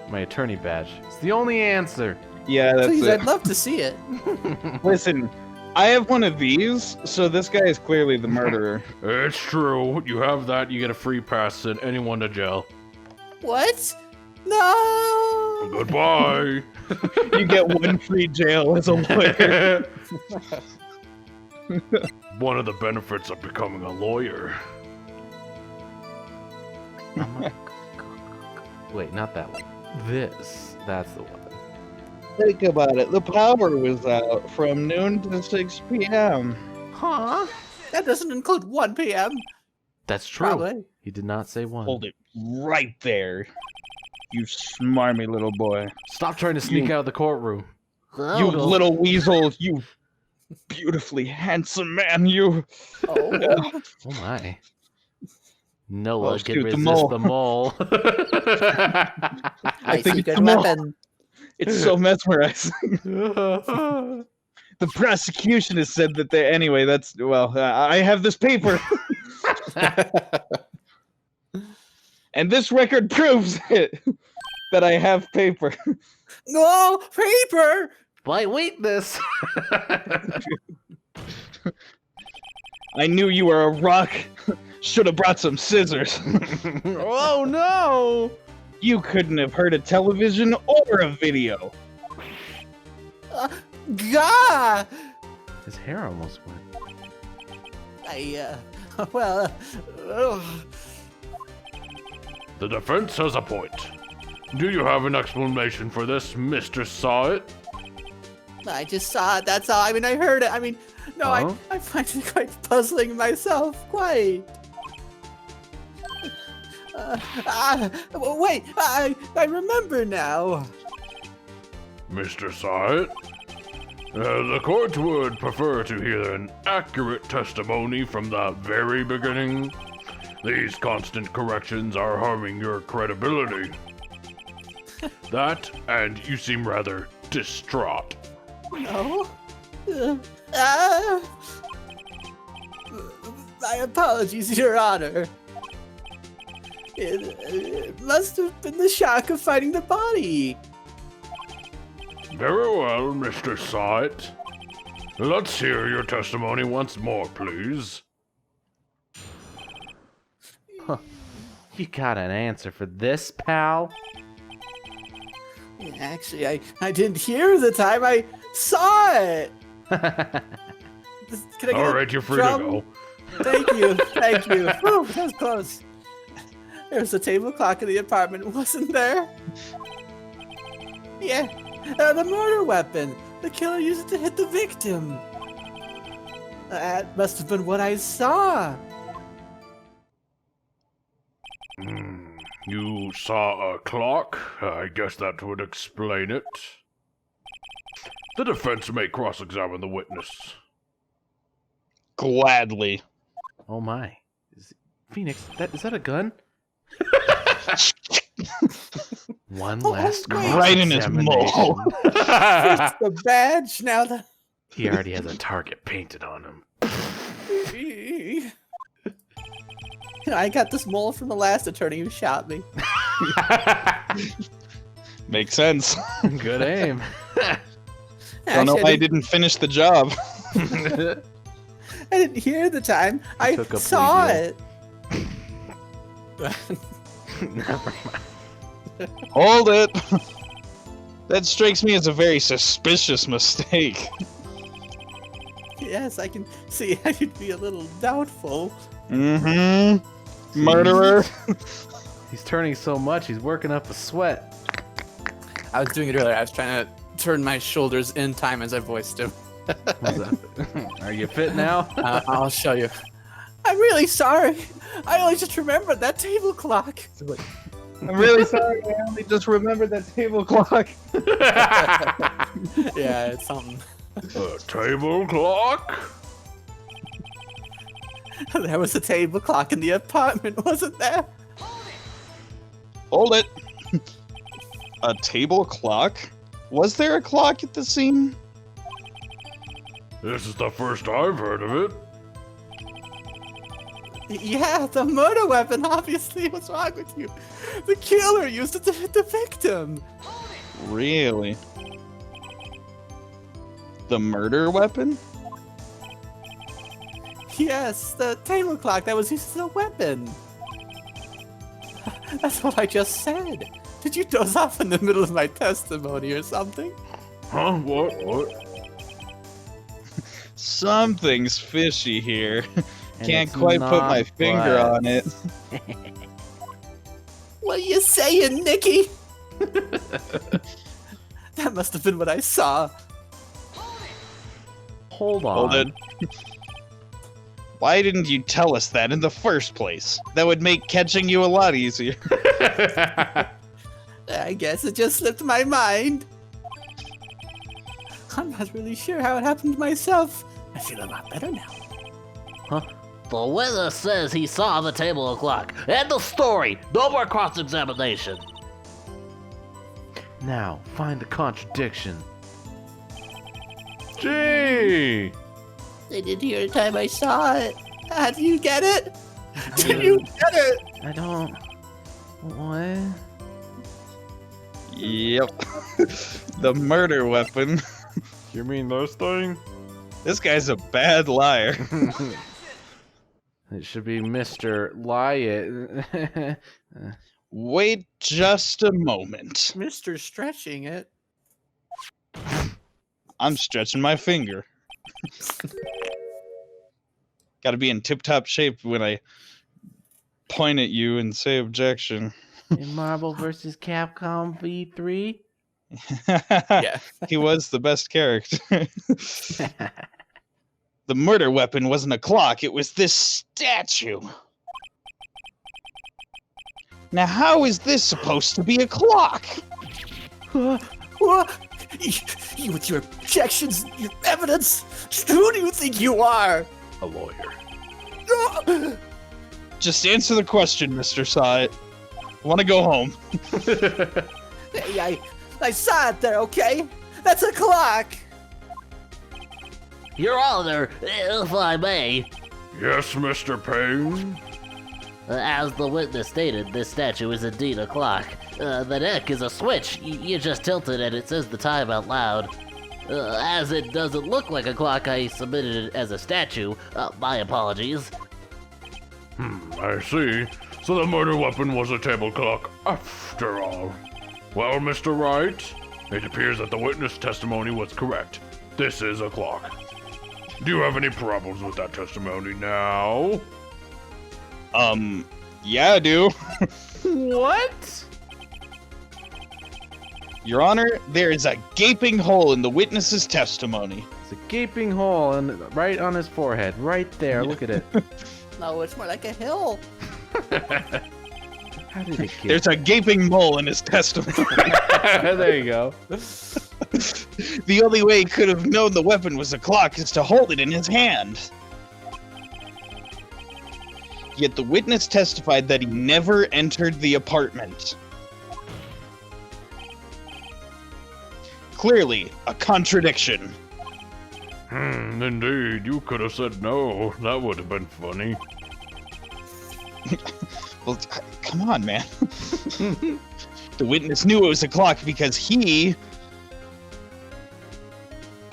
My attorney badge. It's the only answer. Yeah, that's Please, it. I'd love to see it. Listen, I have one of these, so this guy is clearly the murderer. It's true. You have that, you get a free pass, send anyone to jail. What? No! Goodbye. You get one free jail as a lawyer. One of the benefits of becoming a lawyer. Wait, not that one. This. That's the one. Think about it. The power was out from noon to 6 p.m. Huh? That doesn't include 1 p.m. That's true. Probably. He did not say one. Hold it right there. You smarmy little boy. Stop trying to sneak out of the courtroom. You little weasel. You beautifully handsome man. You. Oh. Oh my. Noah Oh, can shoot, the resist mole. the mole. I think see it's good the mole. weapon. It's so mesmerizing. The prosecution has said that they. Anyway, that's. Well, I have this paper. And this record proves it. That I have paper. No, paper! My weakness. I knew you were a rock. Should have brought some scissors. Oh no! You couldn't have heard a television or a video. Gah! His hair almost went. Well, The defense has a point. Do you have an explanation for this, Mr. Sawit? I just saw it, that's all. I mean, I heard it. I mean, no, Huh? I find it quite puzzling myself, quite. Wait, I remember now. Mr. Sawit? The court would prefer to hear an accurate testimony from the very beginning. These constant corrections are harming your credibility. That, and you seem rather distraught. No. My apologies, Your Honor. It must have been the shock of finding the body. Very well, Mr. Sawit. Let's hear your testimony once more, please. You got an answer for this, pal? Actually, I didn't hear the time I saw it. Can I get All a right, you're free drum? to go. Thank you, thank you. Whew, that was close. There was a table clock in the apartment, wasn't there? Yeah, the murder weapon. The killer used it to hit the victim. That must have been what I saw. You saw a clock? I guess that would explain it. The defense may cross-examine the witness. Gladly. Oh my. Phoenix, is that a gun? One last Right in his mole. It's the badge now that. He already has a target painted on him. I got this mole from the last attorney who shot me. Makes sense. Good aim. Don't know Actually, why I didn't finish the job. I didn't hear the time. I took a plea saw deal. it. Never mind. Hold it. That strikes me as a very suspicious mistake. Yes, I can see. I could be a little doubtful. Mm-hmm. Murderer. He's turning so much, he's working up a sweat. I was doing it earlier. I was trying to turn my shoulders in time as I voiced him. Are you fit now? I'll show you. I'm really sorry. I only just remembered that table clock. I'm really sorry. I only just remembered that table clock. Yeah, it's something. A table clock? There was a table clock in the apartment, wasn't there? Hold it. A table clock? Was there a clock at the scene? This is the first I've heard of it. Yeah, the murder weapon, obviously. What's wrong with you? The killer used it to hit the victim. Really? The murder weapon? Yes, the table clock that was used as a weapon. That's what I just said. Did you doze off in the middle of my testimony or something? Huh? What? Something's fishy here. And Can't it's quite put my not finger black. on it. What are you saying, Nikki? That must have been what I saw. Hold on. Hold it. Why didn't you tell us that in the first place? That would make catching you a lot easier. I guess it just slipped my mind. I'm not really sure how it happened myself. I feel a lot better now. Huh? The witness says he saw the table clock. End of story. No more cross-examination. Now, find the contradiction. Gee! I didn't hear the time I saw it. Do you get it? Do you get it? I don't... What? Yep. The murder weapon. You mean those things? This guy's a bad liar. It should be Mr. Lie It. Wait just a moment. Mr. Stretching it. I'm stretching my finger. Gotta be in tip-top shape when I point at you and say objection. In Marvel vs. Capcom V3? Yeah. He was the best character. The murder weapon wasn't a clock, it was this statue. Now how is this supposed to be a clock? What? You with your objections, your evidence? Who do you think you are? A lawyer. Just answer the question, Mr. Saw It. I want to go home. Hey, I saw it there, okay? That's a clock. Your Honor, if I may, Yes, Mr. Payne? as the witness stated, this statue is indeed a clock. The neck is a switch. You just tilt it and it says the time out loud. As it doesn't look like a clock, I submitted it as a statue. My apologies. I see. So the murder weapon was a table clock after all. Well, Mr. Wright, it appears that the witness testimony was correct. This is a clock. Do you have any problems with that testimony now? Yeah, I do. What? Your Honor, there is a gaping hole in the witness's testimony. It's a gaping hole right on his forehead. Right there. Look at it. No, it's more like a hill. How did it get? There's a gaping mole in his testimony. There you go. The only way he could have known the weapon was a clock is to hold it in his hand. Yet the witness testified that he never entered the apartment. Clearly, a contradiction. Indeed. You could have said no. That would have been funny. Well, come on, man. The witness knew it was a clock because he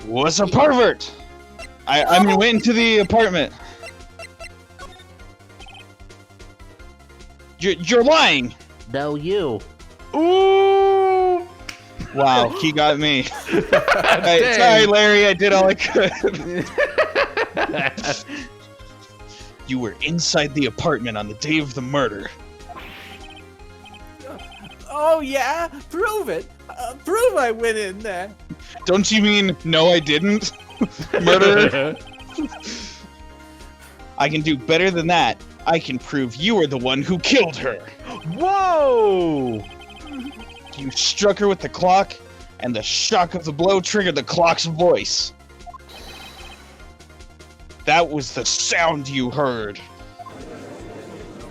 was a pervert. I mean, went into the apartment. You're lying. No, you. Ooh! Wow, he got me. Hey, sorry, Larry. I did all I could. You were inside the apartment on the day of the murder. Oh yeah? Prove it. Prove I went in there. Don't you mean no, I didn't? Murderer. I can do better than that. I can prove you were the one who killed her. Whoa! You struck her with the clock, and the shock of the blow triggered the clock's voice. That was the sound you heard.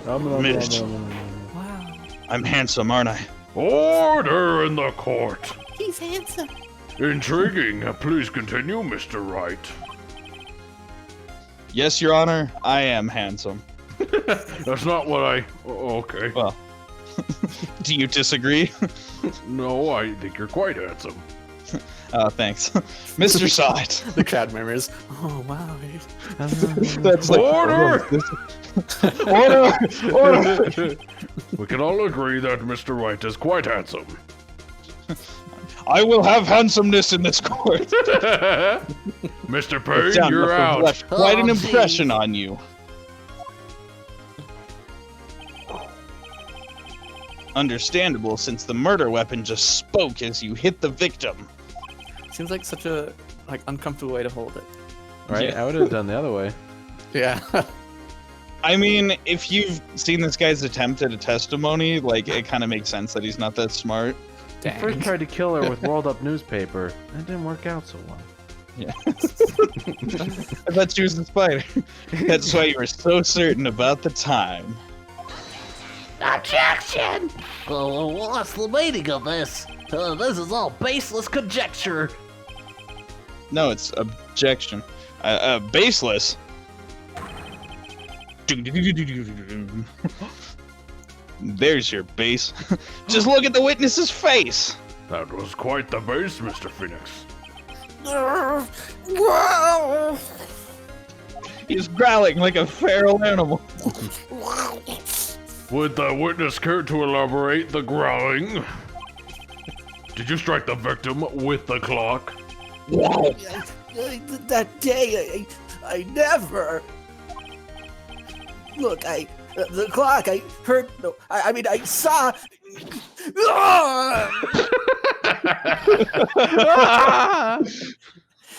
Mitch, Wow. I'm handsome, aren't I? Order in the court. He's handsome. Intriguing. Please continue, Mr. Wright. Yes, Your Honor, I am handsome. That's not what I... Okay. Well, do you disagree? No, I think you're quite handsome. Thanks. Mr. Side. The crowd murmurs. Oh wow. That's like... Order! Order! We can all agree that Mr. Wright is quite handsome. I will have handsomeness in this court. Mr. The Payne, sound you're must have out. left quite an Oh, impression geez. on you. Understandable, since the murder weapon just spoke as you hit the victim. Seems like such a uncomfortable way to hold it. Right? Yeah. I would have done the other way. Yeah. I mean, if you've seen this guy's attempt at a testimony, like, it kind of makes sense that he's not that smart. He first tried to kill her with rolled up newspaper. That didn't work out so well. Yeah. I thought she was a spider. That's why you were so certain about the time. Objection! What's the meaning of this? This is all baseless conjecture. No, it's objection. Baseless. There's your base. Just look at the witness's face. That was quite the base, Mr. Phoenix. He's growling like a feral animal. Would the witness care to elaborate the growling? Did you strike the victim with the clock? That day, I never. Look, the clock, I heard, no, I mean, I saw.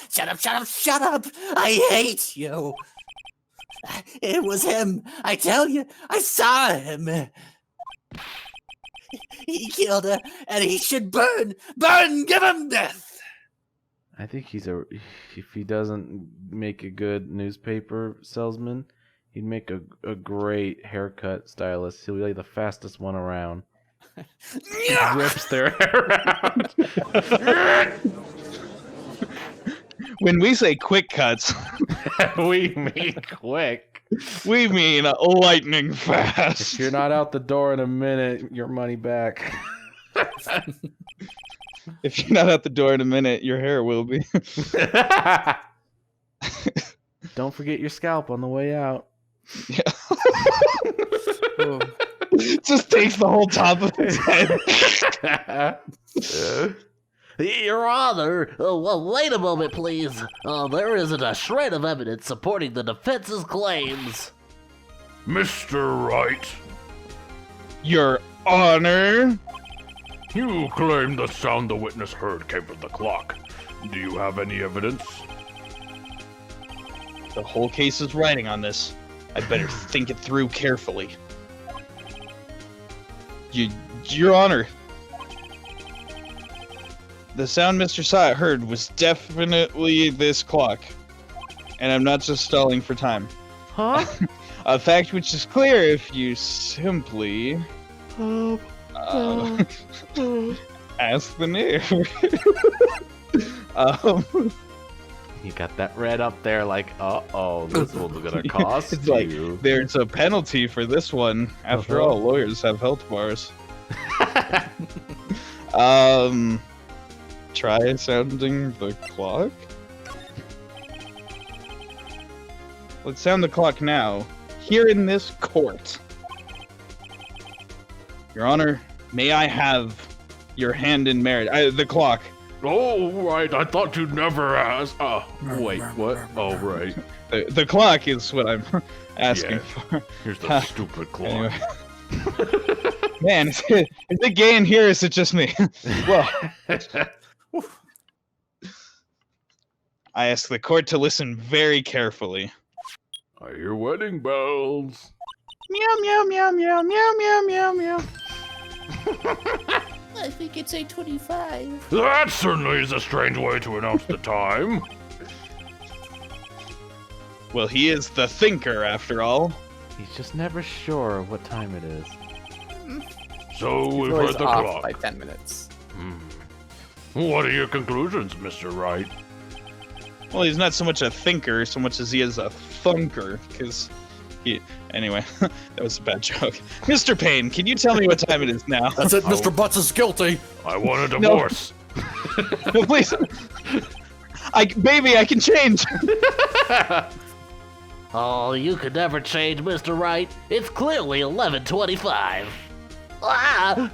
Shut up, shut up, shut up! I hate you! It was him, I tell you, I saw him! He killed her, and he should burn! Burn! Give him death! I think if he doesn't make a good newspaper salesman, he'd make a great haircut stylist. He'll be like the fastest one around. Rips their hair out. When we say quick cuts, We mean quick. we mean lightning If fast. you're not out the door in a minute, your money back. If you're not at the door in a minute, your hair will be. Don't forget your scalp on the way out. Yeah. Just takes the whole top of his head. Your Honor, well, wait a moment, please. There isn't a shred of evidence supporting the defense's claims. Mr. Wright, Your Honor. you claim the sound the witness heard came from the clock. Do you have any evidence? The whole case is riding on this. I better think it through carefully. Your Honor. The sound Mr. Sot heard was definitely this clock. And I'm not just stalling for time. Huh? A fact which is clear if you simply ask the neighbor. You got that red up there like, uh-oh, this one's gonna cost It's like, you. there's a penalty for this one. After all, lawyers have health bars. Try sounding the clock? Let's sound the clock now. Here in this court. Your Honor, may I have your hand in marriage? The clock. Oh, right. I thought you'd never ask. Oh, Wait, what? oh, right. The clock is what I'm asking Yeah. for. Here's the stupid clock. Anyway. Man, is it gay in here or is it just me? Well, I ask the court to listen very carefully. I hear wedding bells. Meow, meow, meow, meow, meow, meow, meow, meow. I think it's 8:25. That certainly is a strange way to announce the time. Well, he is the thinker, after all. He's just never sure what time it is. So we've Always heard the off clock. by 10 minutes. What are your conclusions, Mr. Wright? Well, he's not so much a thinker, so much as he is a thunker, because he... Anyway, that was a bad joke. Mr. Payne, can you tell me what time it is now? That's it, Mr. Butts is guilty. I want a divorce. No, please. Baby, I can change. Oh, you could never change, Mr. Wright. It's clearly 11:25. Ah!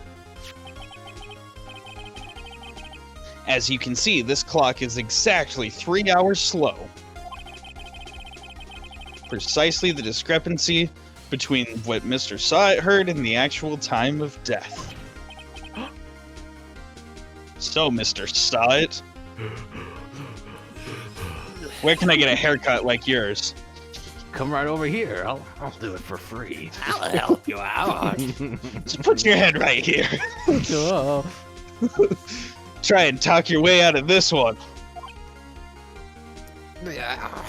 As you can see, this clock is exactly 3 hours slow. Precisely the discrepancy between what Mr. Sot heard and the actual time of death. So, Mr. Sot, where can I get a haircut like yours? Come right over here. I'll do it for free. I'll help you out. Just put your head right here. Oh. Try and talk your way out of this one. Yeah.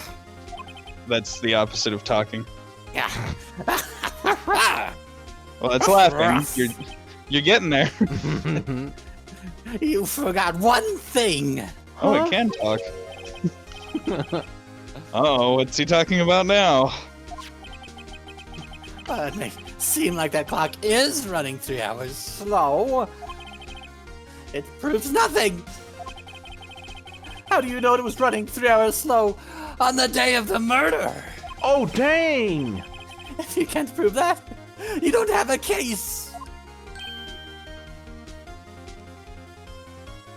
That's the opposite of talking. Yeah. Well, that's laughing. You're getting there. You forgot one thing. Oh, it can talk. Uh-oh, what's he talking about now? It may seem like that clock is running 3 hours slow. It proves nothing. How do you know it was running 3 hours slow on the day of the murder? Oh, dang! If you can't prove that, you don't have a case.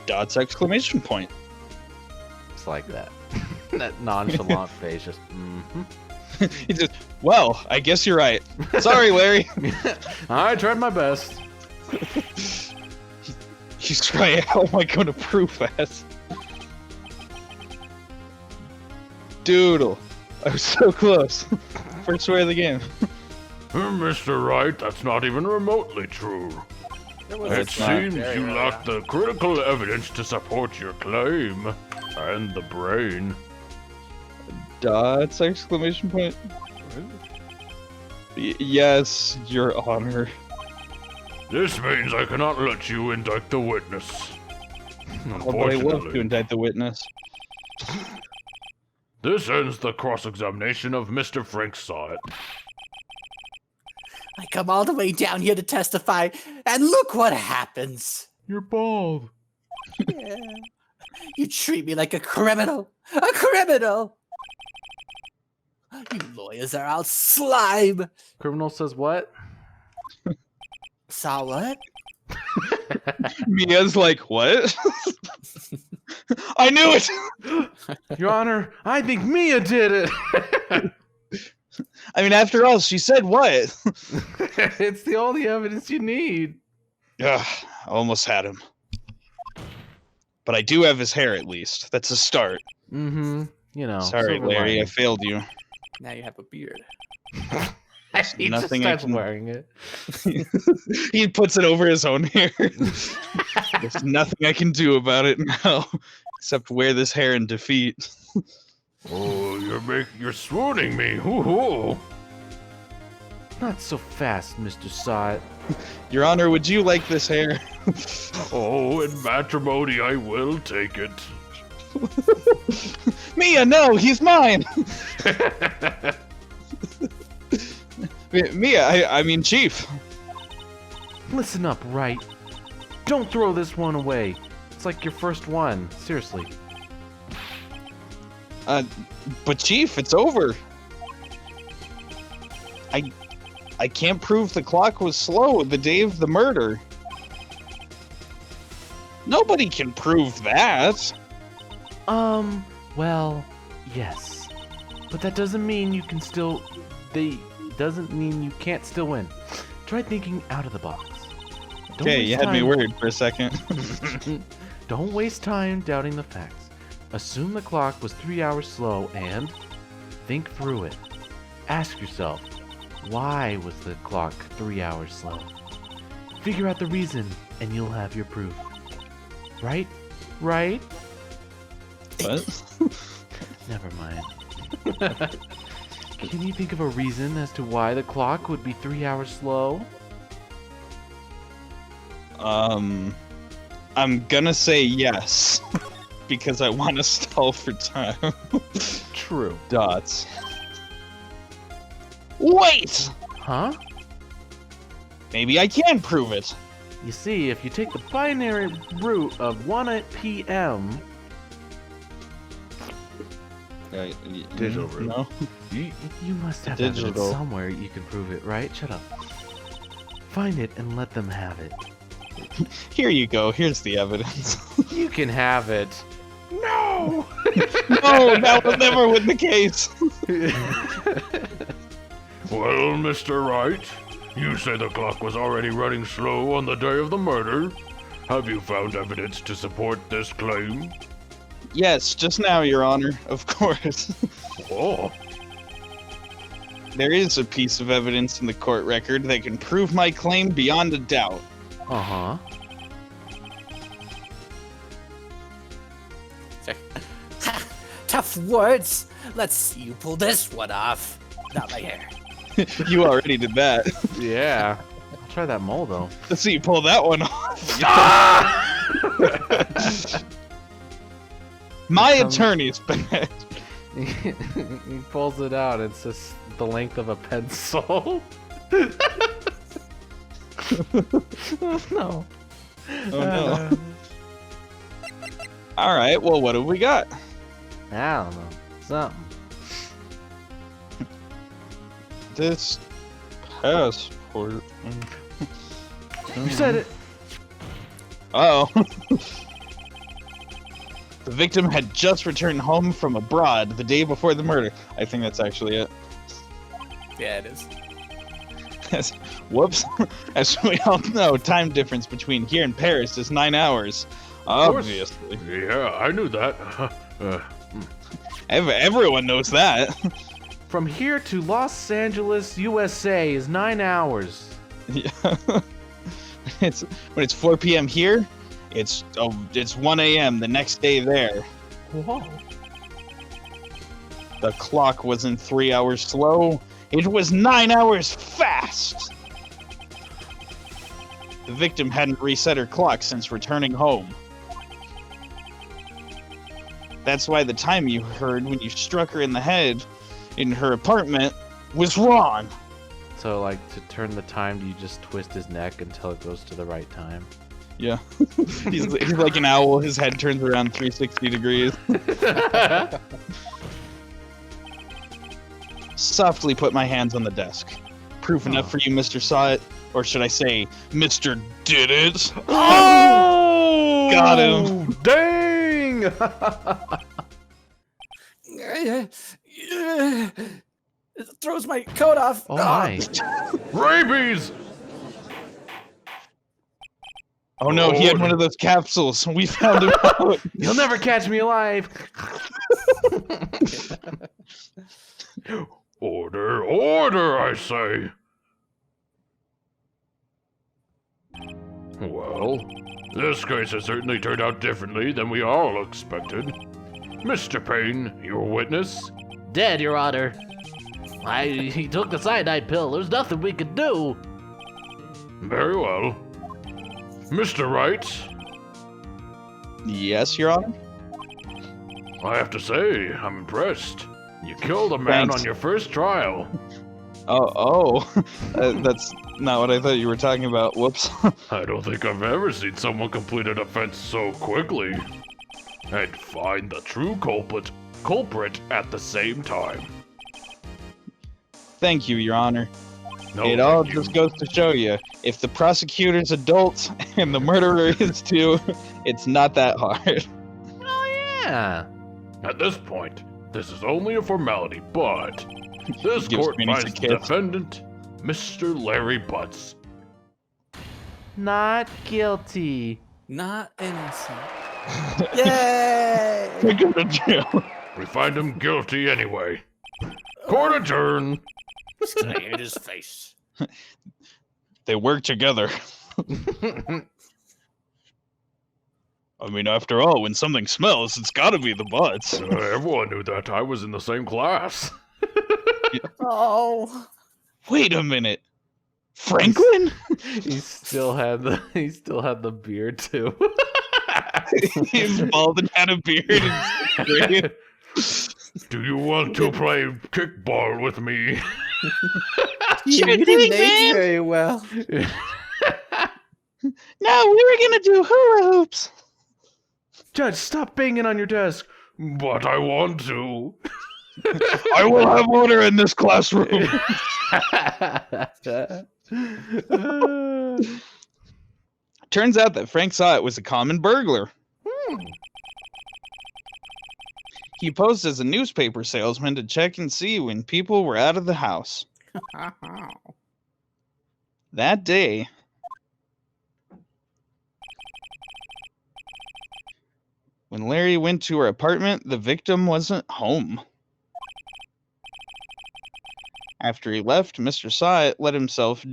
Dots exclamation point. It's like that. That nonchalant face just, He just, well, I guess you're right. Sorry, Larry. I tried my best. He's trying, how am I going to prove that? Doodle. I was so close. First way of the game. Mr. Wright, that's not even remotely true. It seems you lack the critical evidence to support your claim. And the brain. Dots exclamation point. Yes, Your Honor. This means I cannot let you indict the witness. Oh, but I love to indict the witness. This ends the cross-examination of Mr. Frank Sot. I come all the way down here to testify, and look what happens. You're bald. Yeah. You treat me like a criminal. A criminal! You lawyers are all slime. Criminal says what? Saw what? Mia's like, what? I knew it! Your Honor, I think Mia did it. I mean, after all, she said what? It's the only evidence you need. Ugh, I almost had him. But I do have his hair, at least. That's a start. Mm-hmm. You know. Sorry, silver Larry, I lining. failed you. Now you have a beard. He just nothing I starts can- wearing it. He puts it over his own hair. There's nothing I can do about it now, except wear this hair in defeat. Oh, you're swooning me. Hoo-hoo. Not so fast, Mr. Sot. Your Honor, would you like this hair? Oh, in matrimony I will take it. Mia, no, he's mine. Mia, I mean Chief. Listen up, Wright. Don't throw this one away. It's like your first one. Seriously. But Chief, it's over. I can't prove the clock was slow the day of the murder. Nobody can prove that. Well, yes. But that doesn't mean you can still... doesn't mean you can't still win. Try thinking out of the box. Don't Okay, waste you had me time- worried for a second. Don't waste time doubting the facts. Assume the clock was 3 hours slow and think through it. Ask yourself, why was the clock 3 hours slow? Figure out the reason and you'll have your proof. Right? Right? What? Never mind. Can you think of a reason as to why the clock would be 3 hours slow? I'm gonna say yes. Because I want to stall for time. True. Dots. Wait! Huh? Maybe I can prove it. You see, if you take the binary root of 1 p.m. Digital root. No. You must have Digital. evidence somewhere you can prove it, right? Shut up. Find it and let them have it. Here you go. Here's the evidence. You can have it. No! No, that was never win the case. Well, Mr. Wright, you say the clock was already running slow on the day of the murder. Have you found evidence to support this claim? Yes, just now, Your Honor. Of course. Oh, There is a piece of evidence in the court record that can prove my claim beyond a doubt. Uh-huh. Tough words. Let's see you pull this one off. Not my hair. You already did that. Yeah. I'll try that mole, though. Let's see you pull that one off. My attorney's back. He pulls it out. It's just the length of a pencil. Oh, no. Oh no. Alright, well, what have we got? I don't know. Something. This passport. You said it. Uh-oh. The victim had just returned home from abroad the day before the murder. I think that's actually it. Yeah, it is. Whoops. As we all know, time difference between here and Paris is 9 hours. course. Obviously. yeah, I knew that. Everyone knows that. From here to Los Angeles, USA is 9 hours. Yeah. When it's 4 p.m. here, it's 1 a.m. the next day there. Whoa. The clock wasn't 3 hours slow. It was 9 hours fast. The victim hadn't reset her clock since returning home. That's why the time you heard when you struck her in the head in her apartment was wrong. So, like, to turn the time, do you just twist his neck until it goes to the right time? Yeah. he's like an owl. His head turns around 360 degrees. Softly put my hands on the desk. Proof enough for you, Mr. Saw It? Or should I say, Mr. Did It? Oh! Got him. Dang! It throws my coat off. Oh my. Rabies! Oh no, he had one of those capsules. We found him out. You'll never catch me alive! Order, order, I say. Well, this case has certainly turned out differently than we all expected. Mr. Payne, your witness? Dead, Your Honor. He took the cyanide pill. There's nothing we could do. Very well. Mr. Wright, Yes, Your Honor. I have to say, I'm impressed. You killed a man Thanks. on your first trial. That's not what I thought you were talking about. Whoops. I don't think I've ever seen someone complete an offense so quickly. And find the true culprit at the same time. Thank you, Your Honor. No, It all thank you. just goes to show you, if the prosecutor's adult and the murderer is too, it's not that hard. Yeah. At this point, this is only a formality, but this Gives court Phoenix finds a the kiss. defendant, Mr. Larry Butts. Not guilty. Not innocent. Yay! Take him to jail. We find him guilty anyway. Court adjourned. I hate his face. They work together. I mean, after all, when something smells, it's gotta be the butts. Everyone knew that. I was in the same class. Oh. Wait a minute. Franklin? He still had the beard too. He's bald and had a beard. And Do you want to play kickball with me? You didn't age very well. no, we were gonna do hula hoops. Judge, stop banging on your desk. But I want to. I will have order in this classroom. Turns out that Frank saw it was a common burglar. He posed as a newspaper salesman to check and see when people were out of the house. That day, when Larry went to her apartment, the victim wasn't home. After he left, Mr. Syatt let himself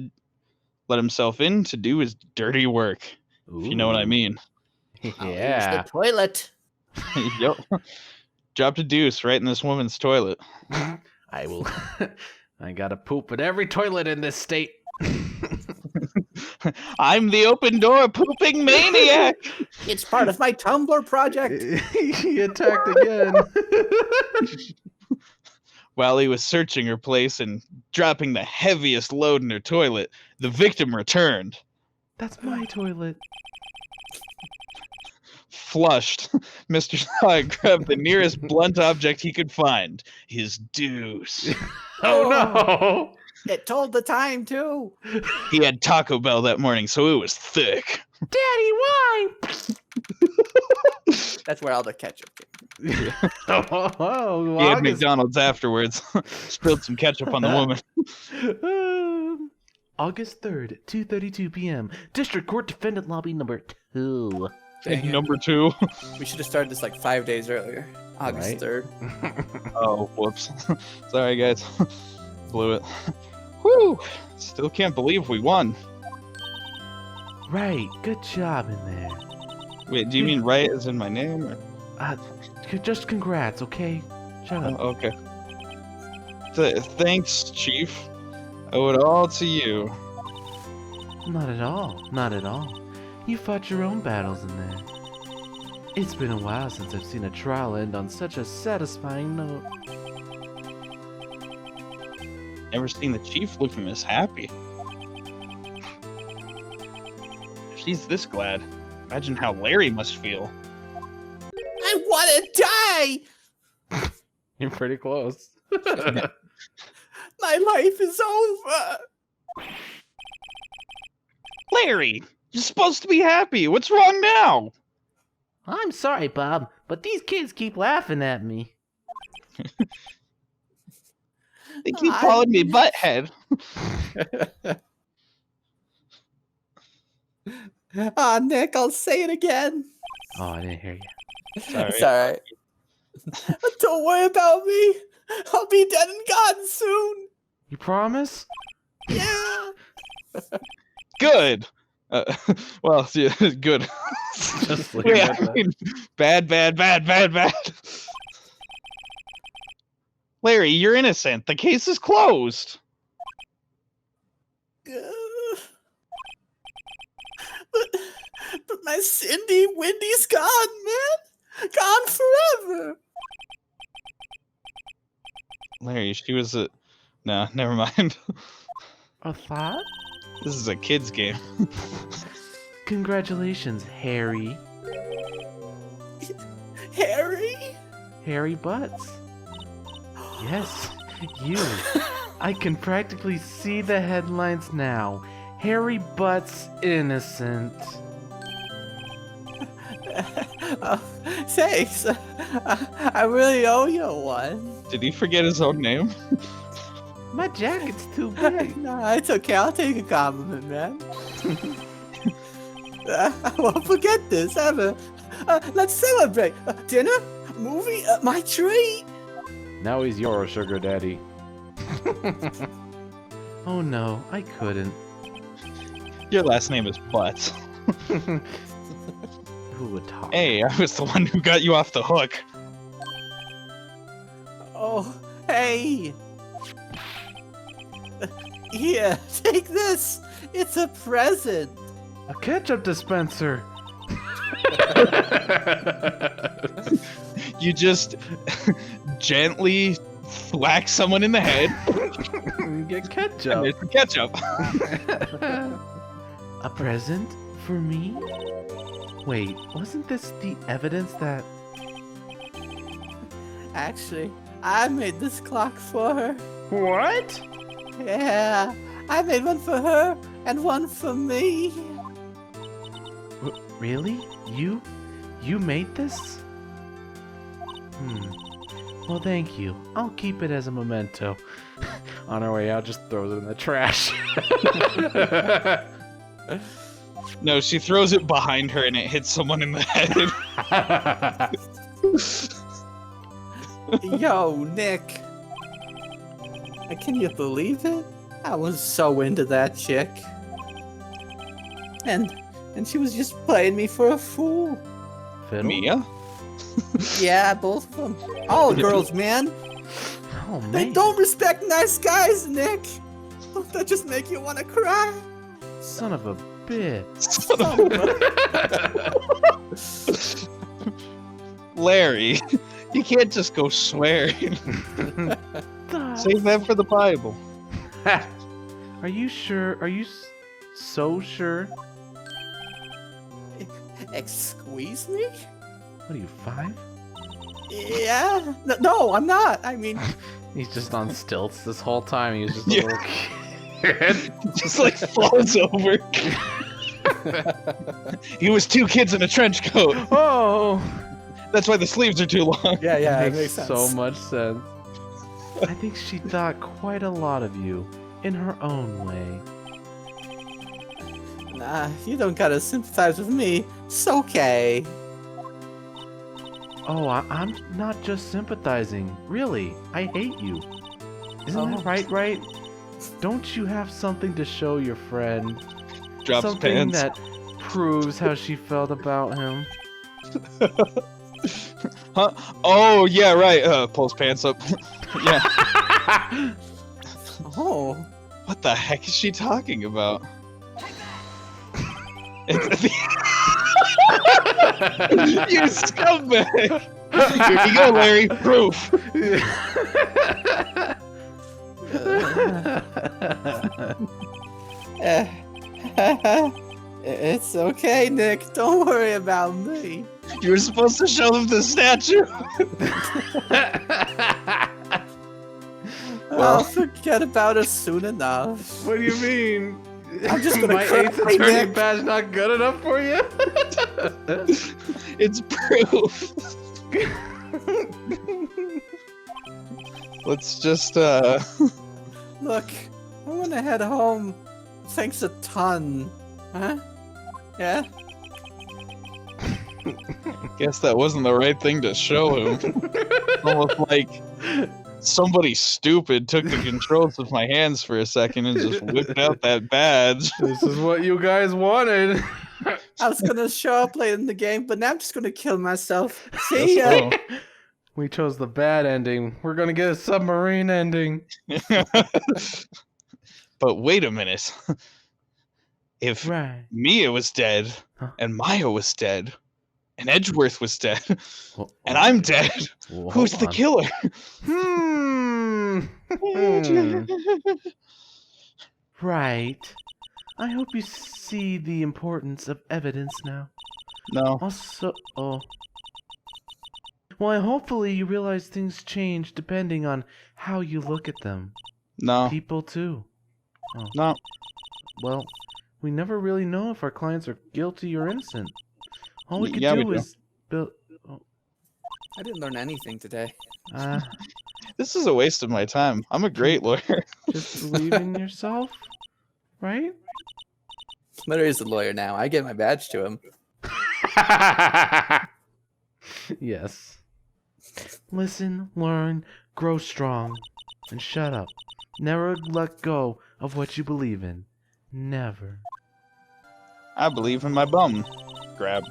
in to do his dirty work, if you know what I mean. Yeah. The toilet. Yep. Dropped a deuce right in this woman's toilet. I will. I gotta poop in every toilet in this state. I'm the open door pooping maniac. It's part of my Tumblr project. He attacked again. While he was searching her place and dropping the heaviest load in her toilet, the victim returned. That's my toilet. Flushed, Mr. Syatt grabbed the nearest blunt object he could find, his deuce. Oh no! It told the time too. He had Taco Bell that morning, so it was thick. Daddy, why? That's where all the ketchup came. Oh, He had McDonald's afterwards. Spilled some ketchup on the woman. August 3rd, 2:32 p.m. District Court Defendant Lobby number 2. Dang it. Number 2. We should have started this like 5 days earlier. August Right. 3rd. Oh, whoops. Sorry, guys. Blew it. Whew. Still can't believe we won. Right, good job in there. Wait, do you mean right as in my name? Or? Just congrats, okay? Shut up. Oh, okay. Thanks, Chief. I owe it all to you. Not at all. Not at all. You fought your own battles in there. It's been a while since I've seen a trial end on such a satisfying note. Never seen the Chief looking this happy. If she's this glad, imagine how Larry must feel. I want to die. You're pretty close. My life is over. Larry, you're supposed to be happy. What's wrong now? I'm sorry, Bob, but these kids keep laughing at me. They keep calling me butthead. Ah, Nick, I'll say it again. Oh, I didn't hear you. Sorry. It's all right. Don't worry about me. I'll be dead and gone soon. You promise? Yeah. Good. Well, yeah, good. Just leave Yeah, it at I mean, bad. Larry, you're innocent. The case is closed. But my Cindy Wendy's gone, man. Gone forever. Larry, she was a. Nah, never mind. A thought? This is a kid's game. Congratulations, Harry. Harry? Harry Butts. Yes, you. I can practically see the headlines now. Harry Butts innocent. Thanks. I really owe you one. Did he forget his own name? My jacket's too big. No, it's okay. I'll take a compliment, man. I won't forget this ever. Let's celebrate. Dinner? Movie? My treat? Now he's your sugar daddy. Oh no, I couldn't. Your last name is Butts. Who would talk? Hey, I was the one who got you off the hook. Oh, hey. Here, take this. It's a present. A ketchup dispenser. You just gently whack someone in the head. Get And ketchup. there's the ketchup. A present for me? Wait, wasn't this the evidence that... Actually, I made this clock for her. What? Yeah, I made one for her and one for me. Really? You? You made this? Well, thank you. I'll keep it as a memento. On our way out, just throws it in the trash. No, she throws it behind her and it hits someone in the head. Yo, Nick. Can you believe it? I was so into that chick. And she was just playing me for a fool. Fiddle? Mia? Yeah, both of them. All girls, man. Oh, They man. don't respect nice guys, Nick. Don't that just make you want to cry? Son of a bitch. Larry, you can't just go swearing. Save that for the Bible. Are you sure? Are you so sure? Excuse me? What are you, 5? Yeah. No, I'm not. I mean, He's just on stilts this whole time. He was just a Yeah. little kid. Just like falls over. He was 2 kids in a trench coat. Oh! That's why the sleeves are too long. yeah, It makes so much sense. I think she thought quite a lot of you, in her own way. Nah, you don't gotta sympathize with me. It's okay. Oh, I'm not just sympathizing. Really, I hate you. Isn't that right, Wright? Don't you have something to show your friend? Drops Something pants. that proves how she felt about him? Huh? Oh, yeah, right. Pulls pants up. Yeah. Oh. What the heck is she talking about? You scumbag! Here you go, Larry. Proof. It's okay, Nick. Don't worry about me. You were supposed to show them the statue. I'll forget about it soon enough. What do you mean? I'm just gonna My cry, 8th attorney Nick. badge not good enough for you? It's proof. Let's just Look, I wanna head home. Thanks a ton. Huh? Yeah? guess that wasn't the right thing to show him. Almost like Somebody stupid took the controls with my hands for a second and just whipped out that badge. This is what you guys wanted. I was gonna show up late in the game, but now I'm just gonna kill myself. See ya. Oh. We chose the bad ending. We're gonna get a submarine ending. But wait a minute. If Right. Mia was dead, Huh? and Maya was dead, and Edgeworth was dead, Well, and I'm dead, well, who's hold the on. killer? Right. I hope you see the importance of evidence now. No. Also, well, hopefully you realize things change depending on how you look at them. No. People too. Oh. No. Well, we never really know if our clients are guilty or innocent. All we could Yeah, do we do. is build. I didn't learn anything today. Uh, This is a waste of my time. I'm a great lawyer. just believe in yourself, right? Larry is the lawyer now. I get my badge to him. Yes. Listen, learn, grow strong, and shut up. Never let go of what you believe in. Never. I believe in my bum. Grab.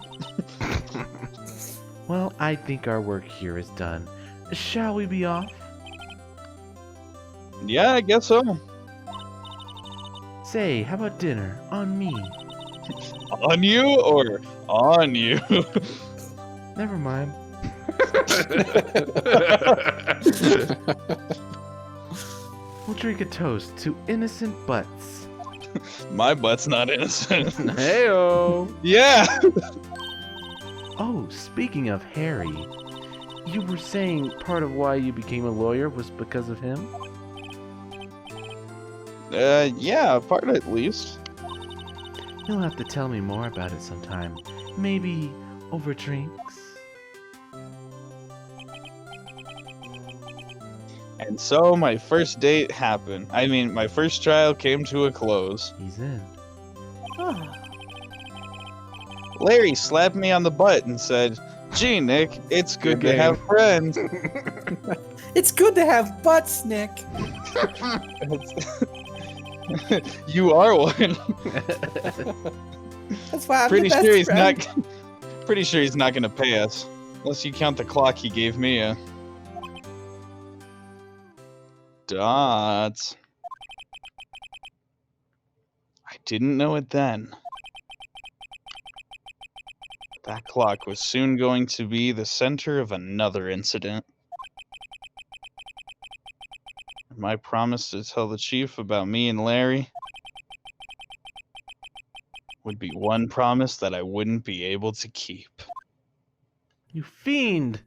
Well, I think our work here is done. Shall we be off? Yeah, I guess so. Say, how about dinner? On me. On you or on you? Never mind. We'll drink a toast to innocent butts. My butt's not innocent. Heyo! Yeah. Oh, speaking of Harry, you were saying part of why you became a lawyer was because of him? Yeah, part at least. You'll have to tell me more about it sometime. Maybe over drinks? And so my first date happened. I mean, my first trial came to a close. He's in. Larry slapped me on the butt and said, "Gee, Nick, it's good Good to have friends." It's good to have butts, Nick. You are one. That's why I'm Pretty the best sure he's friend. not. Pretty sure he's not gonna pay us, unless you count the clock he gave me. Dots. I didn't know it then. That clock was soon going to be the center of another incident. My promise to tell the chief about me and Larry would be one promise that I wouldn't be able to keep. You fiend!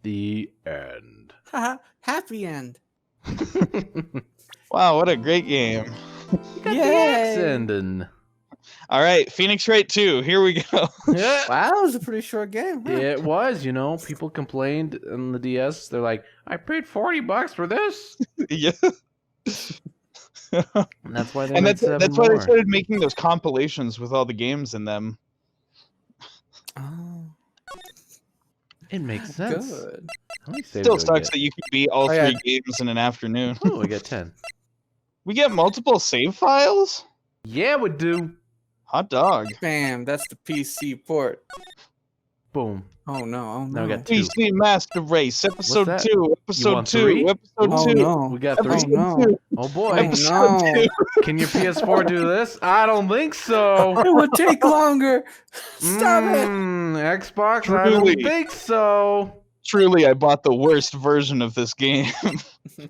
The end. Haha, happy end. Wow, what a great game. You got the Yay! axe ending. All right, Phoenix Wright 2, here we go. Yeah. Wow, that was a pretty short game. Huh? It was, you know, people complained on the DS. They're like, I paid $40 for this. Yeah. And that's why they And made seven that's why they more. started making those compilations with all the games in them. Oh, It makes sense. good. How many saves Still do I sucks get? that you can beat all Oh, yeah. three games in an afternoon. Oh, I got 10. We get multiple save files? Yeah, we do. Hot dog. Bam, that's the PC port. Boom. Oh no, oh no. Now we got 2. PC Master Race, episode that? 2, You episode want 2, three? episode Oh 2. no. We got 3. Oh no. Oh boy. Episode no. 2. Can your PS4 do this? I don't think so. It would take longer. Stop it. Xbox, I Truly. don't think so. Truly, I bought the worst version of this game.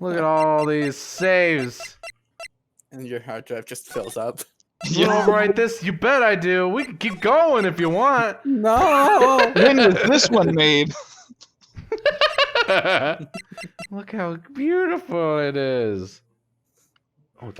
Look at all these saves. And your hard drive just fills up. You don't write this? You bet I do. We can keep going if you want. No. When was this one made? Look how beautiful it is. Oh,